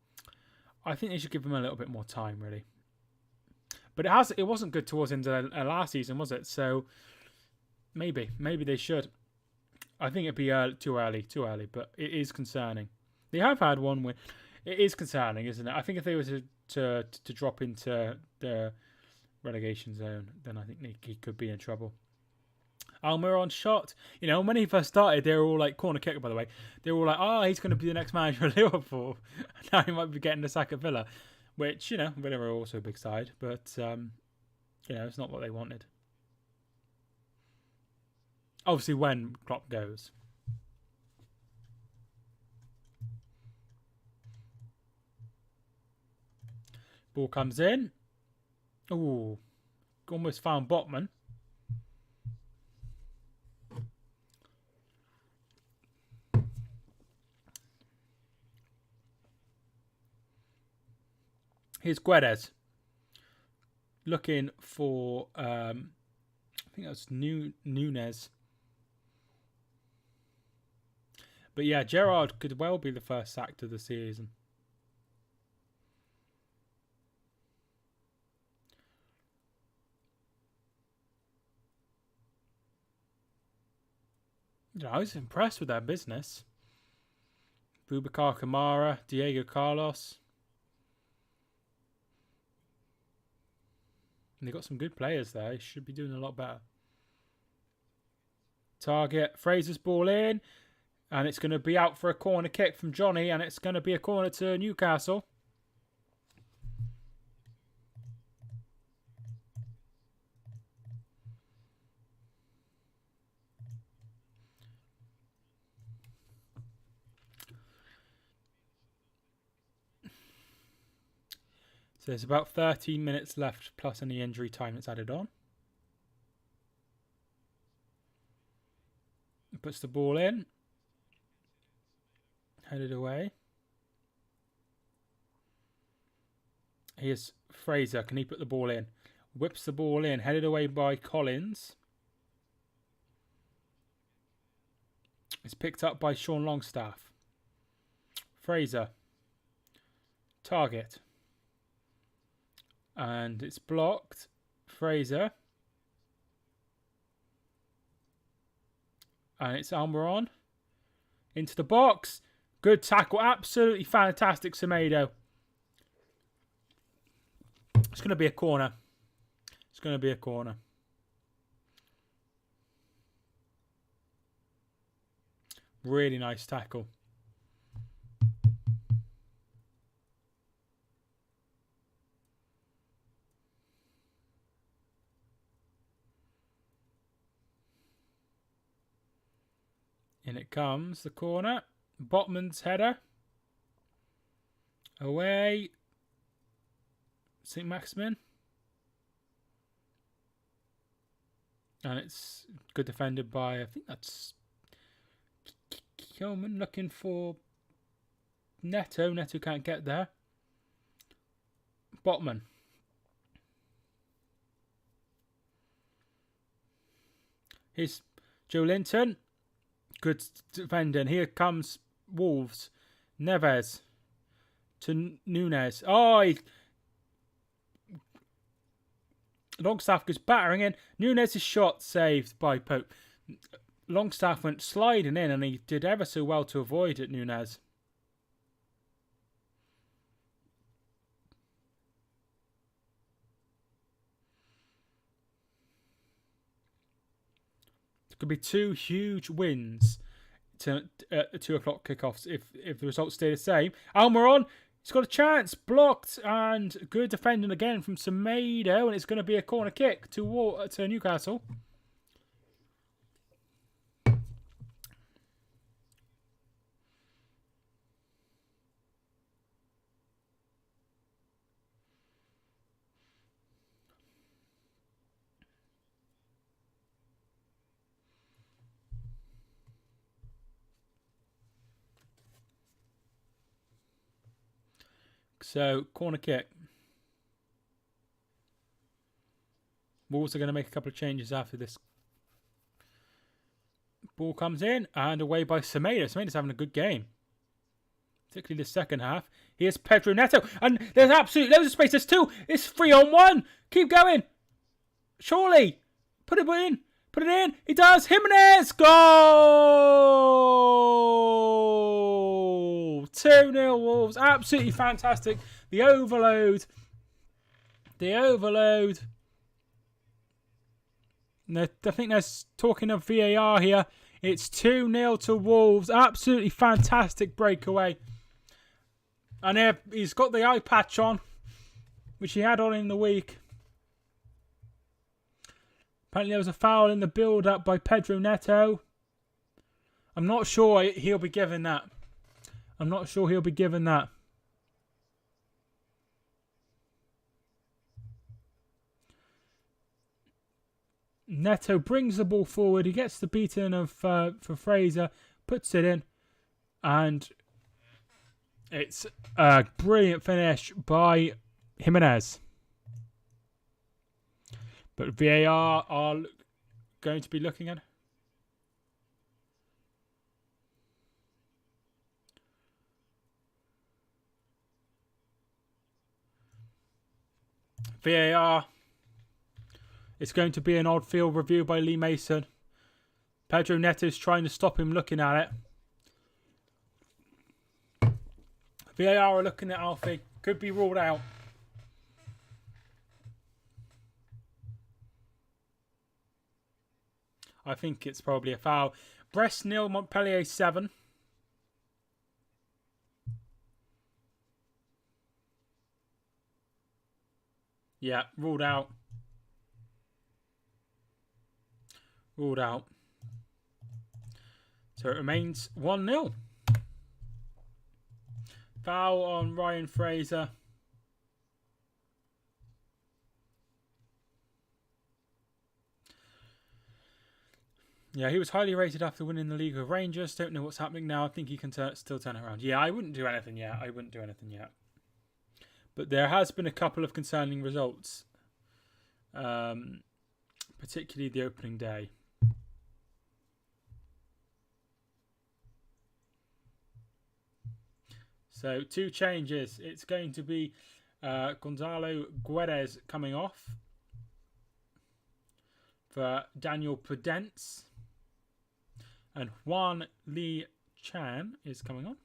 I think they should give him a little bit more time, really. But it wasn't good towards the end of last season, was it? So maybe they should. I think it'd be too early, but it is concerning. They have had one win. It is concerning, isn't it? I think if they were to drop into the relegation zone, then I think he could be in trouble. Almiron shot. You know, when he first started, they were all like, corner kicker, by the way. They were all like, oh, he's going to be the next manager of Liverpool. Now he might be getting the sack at Villa. Which, you know, Villa are also a big side. But, you know, it's not what they wanted. Obviously, when Klopp goes. Ball comes in. Ooh. Almost found Botman. Here's Guedes looking for, I think that's Nunes. But yeah, Gerrard could well be the first sacked of the season. You know, I was impressed with their business. Boubacar Kamara, Diego Carlos. And they got some good players there. They should be doing a lot better. Target. Fraser's ball in. And it's going to be out for a corner kick from Johnny. And it's going to be a corner to Newcastle. So there's about 13 minutes left plus any injury time that's added on. Puts the ball in. Headed away. Here's Fraser. Can he put the ball in? Whips the ball in. Headed away by Collins. It's picked up by Sean Longstaff. Fraser. Target. And it's blocked. Fraser. And it's Almiron. Into the box. Good tackle. Absolutely fantastic, Semedo. It's going to be a corner. It's going to be a corner. Really nice tackle. In it comes, the corner. Botman's header. Away. St. Maximin. And it's good defended by, I think that's Kilman looking for Neto. Neto can't get there. Botman. Here's Joe Linton. Good defending. Here comes Wolves. Neves to Nunes. Oh, Longstaff goes battering in. Nunes' shot saved by Pope. Longstaff went sliding in and he did ever so well to avoid it, Nunes. It could be two huge wins to 2 o'clock kickoffs if the results stay the same. Almiron, he's got a chance. Blocked and good defending again from Semedo, and it's going to be a corner kick to Newcastle. So, corner kick. Wolves are going to make a couple of changes after this. Ball comes in and away by Semedo. Semedo's having a good game. Particularly the second half. Here's Pedro Neto. And there's absolutely loads of space. There's two. It's 3-on-1. Keep going. Surely. Put it in. Put it in. He does. Jimenez. Goal. 2-0 Wolves. Absolutely fantastic. The overload. The overload. I think they're talking of VAR here. It's 2-0 to Wolves. Absolutely fantastic breakaway. And he's got the eye patch on, which he had on in the week. Apparently there was a foul in the build-up by Pedro Neto. I'm not sure he'll be given that. I'm not sure he'll be given that. Neto brings the ball forward. He gets the beating of for Fraser, puts it in, and it's a brilliant finish by Jimenez. But VAR are going to be looking at. VAR. It's going to be an odd field review by Lee Mason. Pedro Neto's trying to stop him looking at it. VAR are looking at Alfie. Could be ruled out. I think it's probably a foul. Brest 0, Montpellier 7. Yeah, ruled out. Ruled out. So it remains 1-0. Foul on Ryan Fraser. Yeah, he was highly rated after winning the league with Rangers. Don't know what's happening now. I think he can still turn it around. Yeah, I wouldn't do anything yet. But there has been a couple of concerning results, particularly the opening day. So 2 changes. It's going to be Gonzalo Guedes coming off for Daniel Prudence. And Juan Lee Chan is coming on.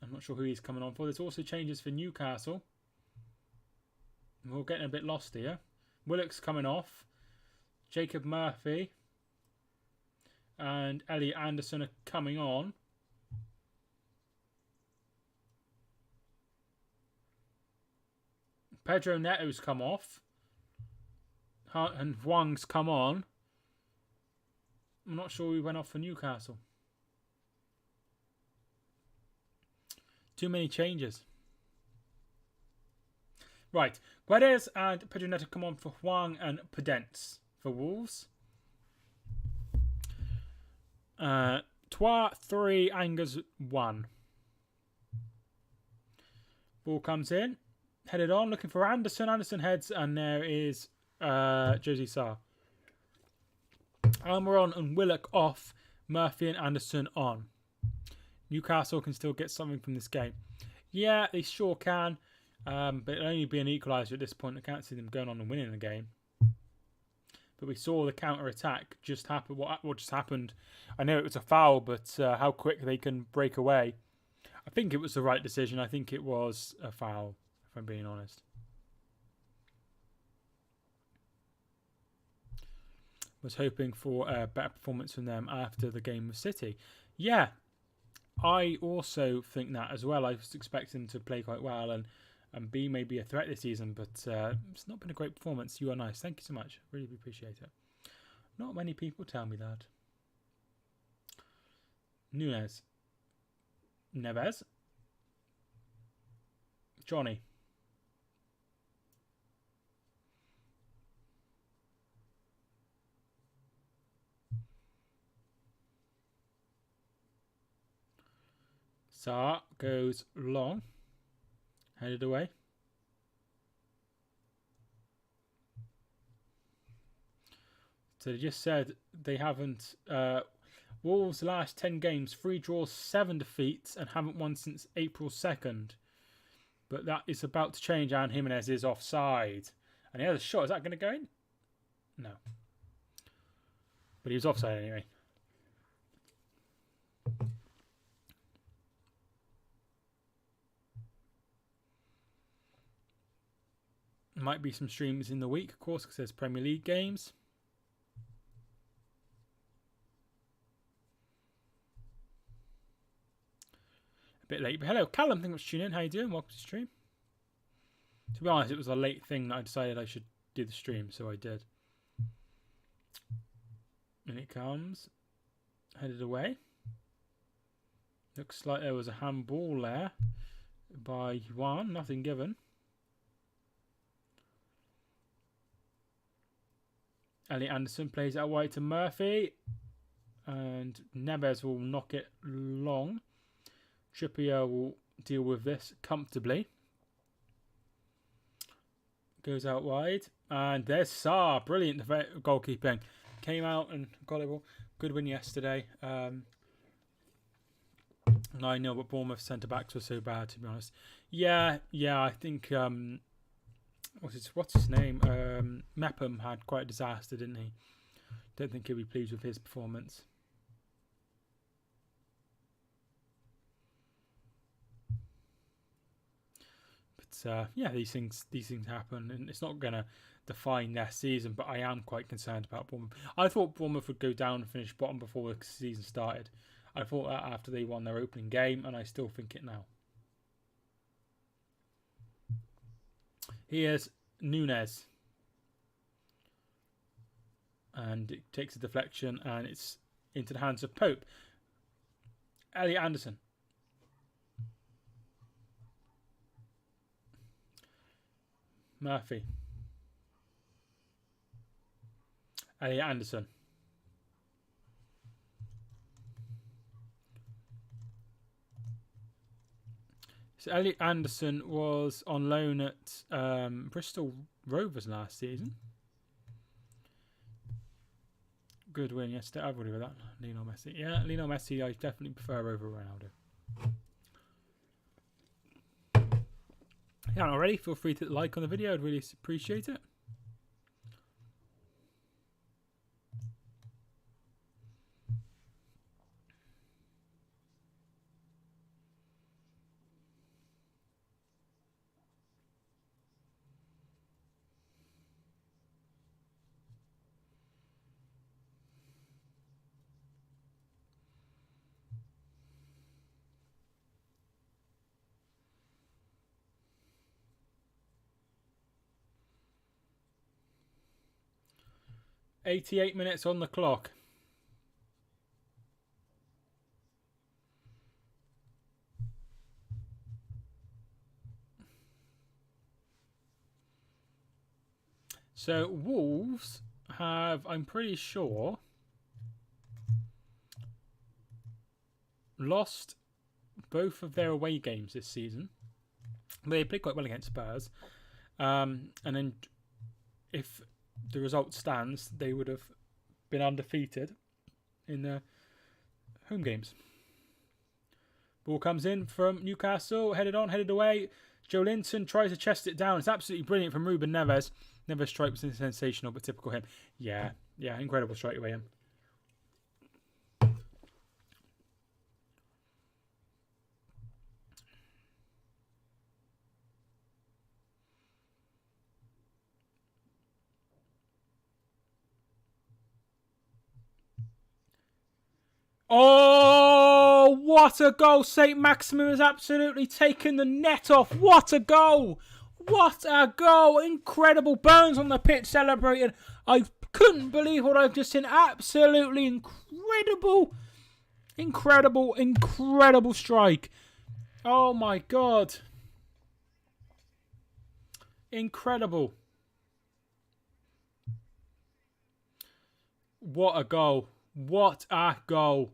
I'm not sure who he's coming on for. There's also changes for Newcastle. We're getting a bit lost here. Willock's coming off. Jacob Murphy and Elliot Anderson are coming on. Pedro Neto's come off. And Wang's come on. I'm not sure who went off for Newcastle. Too many changes. Right. Guedes and Pedro Neto come on for Huang and Prudence for Wolves. Trois 3, Angers 1. Ball comes in. Headed on, looking for Anderson. Anderson heads, and there is Jose Sarr. Almiron and Willock off. Murphy and Anderson on. Newcastle can still get something from this game. Yeah, they sure can. But it'll only be an equaliser at this point. I can't see them going on and winning the game. But we saw the counter-attack just happen. What just happened? I know it was a foul, but how quick they can break away. I think it was the right decision. I think it was a foul, if I'm being honest. Was hoping for a better performance from them after the game with City. Yeah, I also think that as well. I was expecting them to play quite well and be maybe a threat this season, but it's not been a great performance. You are nice. Thank you so much. Really appreciate it. Not many people tell me that. Neves. Johnny. Sarr goes long. Headed away. So they just said they haven't... Wolves' last 10 games, 3 draws, 7 defeats, and haven't won since April 2nd. But that is about to change, and Jimenez is offside. And he has a shot. Is that going to go in? No. But he was offside anyway. Might be some streams in the week, of course, because there's Premier League games. A bit late, but hello, Callum. Thanks for tuning in. How you doing? Welcome to the stream. To be honest, it was a late thing that I decided I should do the stream, so I did. And it comes. Headed away. Looks like there was a handball there by Juan. Nothing given. Elliot Anderson plays it out wide to Murphy. And Neves will knock it long. Trippier will deal with this comfortably. Goes out wide. And there's Sarr. Brilliant goalkeeping. Came out and got it all. Good win yesterday. And I know what Bournemouth centre-backs were so bad, to be honest. Yeah, I think... What's his name? Mepham had quite a disaster, didn't he? Don't think he'll be pleased with his performance. But yeah, these things happen, and it's not going to define their season. But I am quite concerned about Bournemouth. I thought Bournemouth would go down and finish bottom before the season started. I thought that after they won their opening game, and I still think it now. Here's Nunez. And it takes a deflection and it's into the hands of Pope. Elliot Anderson. Murphy. Elliot Anderson. It's So Elliot Anderson was on loan at Bristol Rovers last season. Good win yesterday. I've already read that. Lionel Messi. Yeah, Lionel Messi I definitely prefer over Ronaldo. If you haven't already, feel free to like on the video. I'd really appreciate it. .88 minutes on the clock. So Wolves have, I'm pretty sure, lost both of their away games this season. They played quite well against Spurs. And then if the result stands, they would have been undefeated in their home games. Ball comes in from Newcastle, headed on, headed away. Joe Linton tries to chest it down. It's absolutely brilliant from Ruben Neves. Neves' strike was sensational, but typical him. Yeah, incredible strike away him. Oh, what a goal. St. Maximin has absolutely taken the net off. What a goal. What a goal. Incredible. Burns on the pitch celebrating. I couldn't believe what I've just seen. Absolutely incredible. Incredible strike. Oh my God. Incredible. What a goal. What a goal.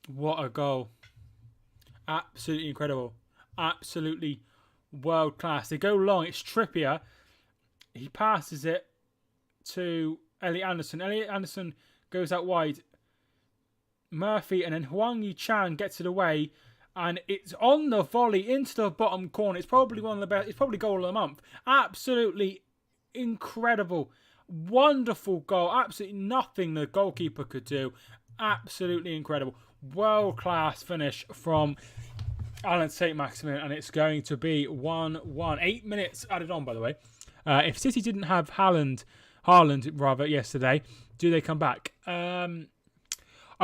What a goal. Absolutely incredible. Absolutely world class. They go long. It's Trippier. He passes it to Elliot Anderson. Elliot Anderson goes out wide. Murphy and then Hwang Yu-Chan gets it away. And it's on the volley into the bottom corner. It's probably one of the best. It's probably goal of the month. Absolutely incredible. Wonderful goal. Absolutely nothing the goalkeeper could do. Absolutely incredible. World-class finish from Alan St. Maximin, and it's going to be 1-1. 8 minutes added on, by the way. If City didn't have Haaland yesterday, do they come back? I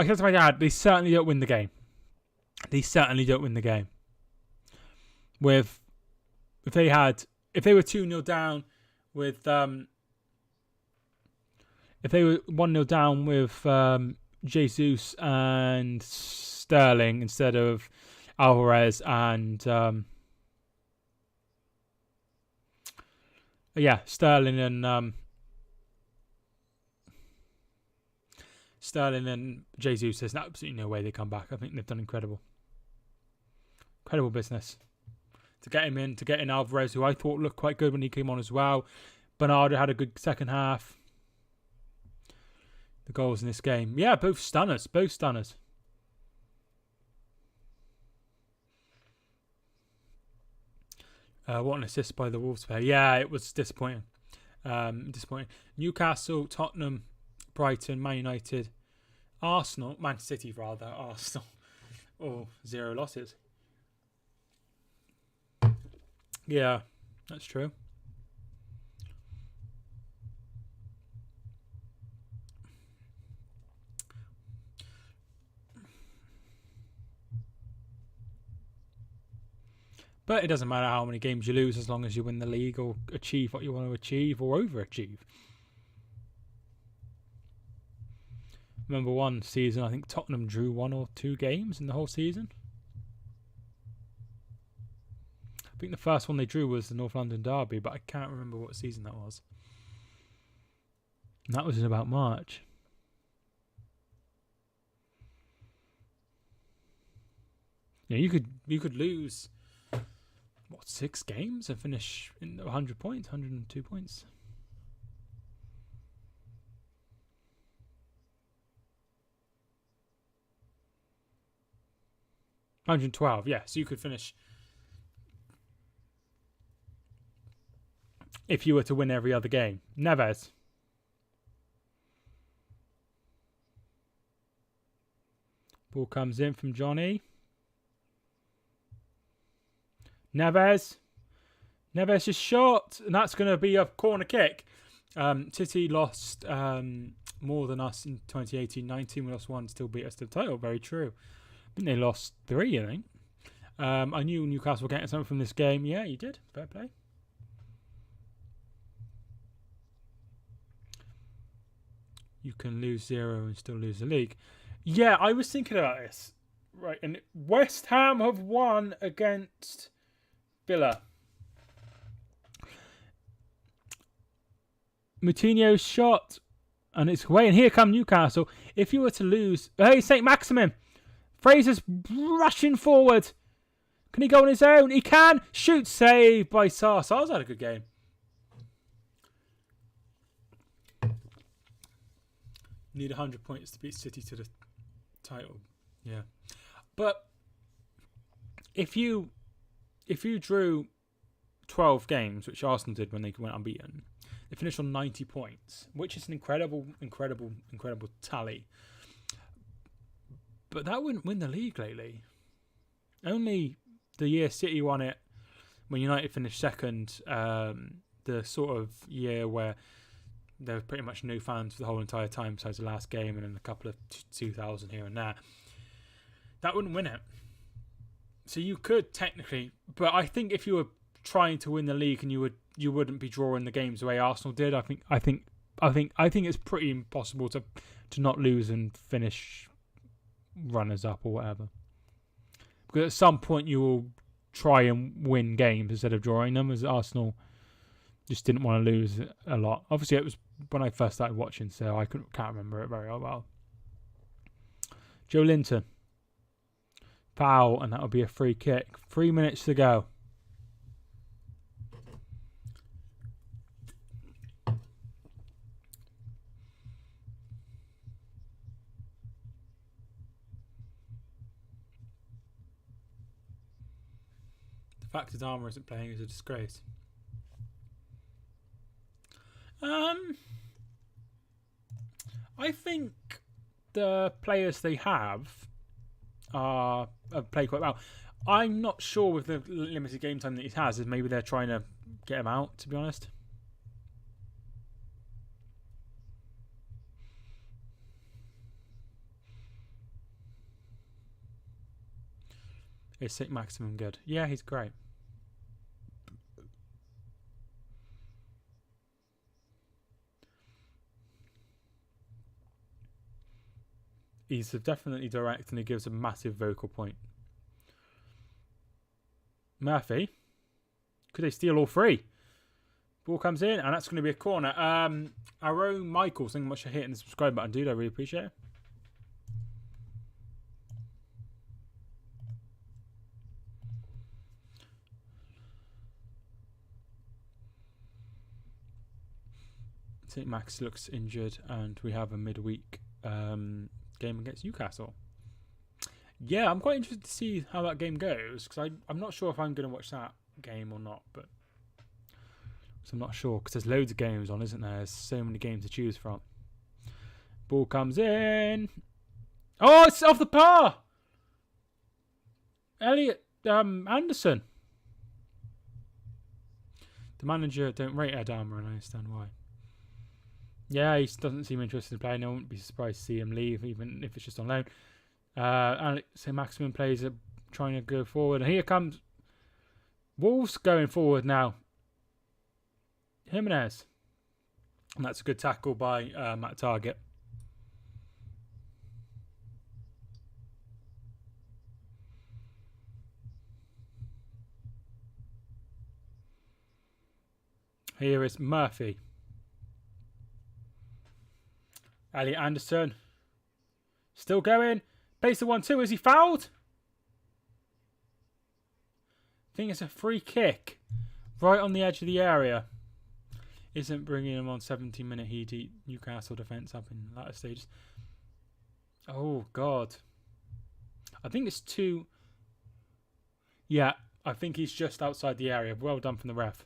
said to my dad, they certainly don't win the game. They certainly don't win the game. If they were 2-0 down with if they were 1-0 down with Jesus and Sterling instead of Alvarez and Sterling and Jesus, there's absolutely no way they come back. I think they've done incredible business to get him in, to get in Alvarez, who I thought looked quite good when he came on as well. Bernardo had a good second half. The goals in this game. Yeah, both stunners. What an assist by the Wolves player. Yeah, it was disappointing. Newcastle, Tottenham, Brighton, Man United, Arsenal, Man City rather, Arsenal. Oh, 0 losses. Yeah, that's true. But it doesn't matter how many games you lose as long as you win the league or achieve what you want to achieve or overachieve. Remember one season, I think Tottenham drew 1 or 2 games in the whole season. I think the first one they drew was the North London Derby, but I can't remember what season that was. And that was in about March. You know, you could lose 6 games and finish in 100 points, 102 points. $112, yeah. So you could finish if you were to win every other game. Neves. Ball comes in from Johnny. Neves is shot, and that's going to be a corner kick. City lost more than us in 2018-19. We lost 1, still beat us to the title. Very true. I think they lost 3, I think. I knew Newcastle were getting something from this game. Yeah, you did. Fair play. You can lose 0 and still lose the league. Yeah, I was thinking about this. Right, and West Ham have won against Villa. Moutinho's shot, and it's away. And here come Newcastle. If you were to lose... Hey, St. Maximin. Fraser's rushing forward. Can he go on his own? He can. Shoot, save by Sarr. Sarr's had a good game. Need 100 points to beat City to the title. Yeah. But if you drew 12 games, which Arsenal did when they went unbeaten, they finished on 90 points, which is an incredible tally. But that wouldn't win the league lately. Only the year City won it, when United finished second, the sort of year where there were pretty much no fans for the whole entire time besides the last game and then a couple of 2,000 here and there. That wouldn't win it. So you could technically, but I think if you were trying to win the league and you wouldn't be drawing the games the way Arsenal did. I think it's pretty impossible to not lose and finish runners up or whatever. Because at some point you will try and win games instead of drawing them, as Arsenal just didn't want to lose a lot. Obviously, it was when I first started watching, so I can't remember it very well. Joe Linton. Foul, and that will be a free kick. 3 minutes to go. The fact that Armour isn't playing is a disgrace. I think the players they have play quite well. I'm not sure with the limited game time that he has, is maybe they're trying to get him out, to be honest. Is St. Maximum good? Yeah, he's great. He's definitely direct and he gives a massive vocal point. Murphy. Could they steal all 3? Ball comes in and that's going to be a corner. Our own Michael, thank you much for hitting the subscribe button, dude. I really appreciate it. St. Max looks injured and we have a midweek game against Newcastle. Yeah, I'm quite interested to see how that game goes because I'm not sure if I'm going to watch that game or not, but so I'm not sure because there's loads of games on, isn't there? There's so many games to choose from. Ball comes in. Oh, it's off the par. Elliot Anderson. The manager don't rate Adama, and I understand why. Yeah, he doesn't seem interested in playing. I wouldn't be surprised to see him leave, even if it's just on loan. And so Maximum plays trying to go forward. And here comes Wolves going forward now. Jimenez. And that's a good tackle by Matt Target. Here is Murphy. Elliot Anderson. Still going. Plays the 1-2. Is he fouled? think it's a free kick. Right on the edge of the area. Isn't bringing him on 17-minute heat Newcastle defence up in latter stages. Oh, God. I think it's two. Yeah, I think he's just outside the area. Well done from the ref.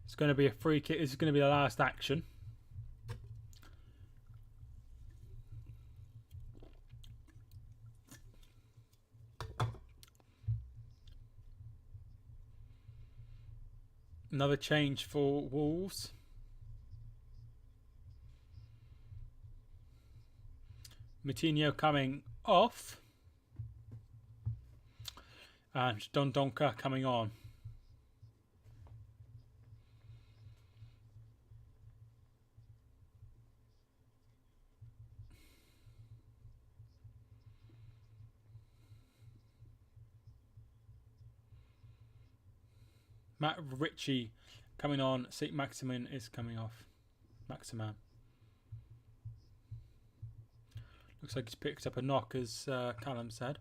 It's going to be a free kick. This is going to be the last action. Another change for Wolves. Moutinho coming off. And Dondonka coming on. Matt Ritchie coming on. St. Maximin is coming off. Maximan. Looks like he's picked up a knock, as Callum said.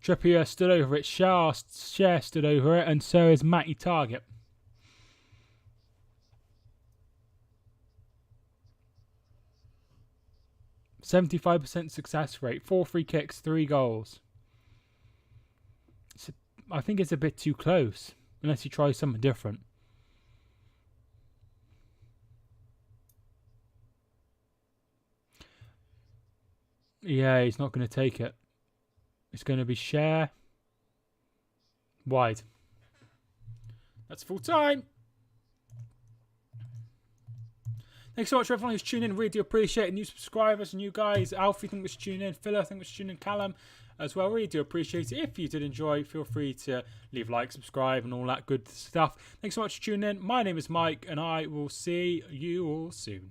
Trippier stood over it. Share stood over it, and so is Matty Target. %75% success rate. 4 free kicks, 3 goals. I think it's a bit too close, unless he tries something different. Yeah, he's not going to take it. It's going to be Share. Wide. That's full time. Thanks so much for everyone who's tuning in. Really do appreciate it. New subscribers, new guys. Alfie, I think was tuning in. Phil, I think was tuning in. Callum as well. Really do appreciate it. If you did enjoy, feel free to leave a like, subscribe, and all that good stuff. Thanks so much for tuning in. My name is Mike, and I will see you all soon.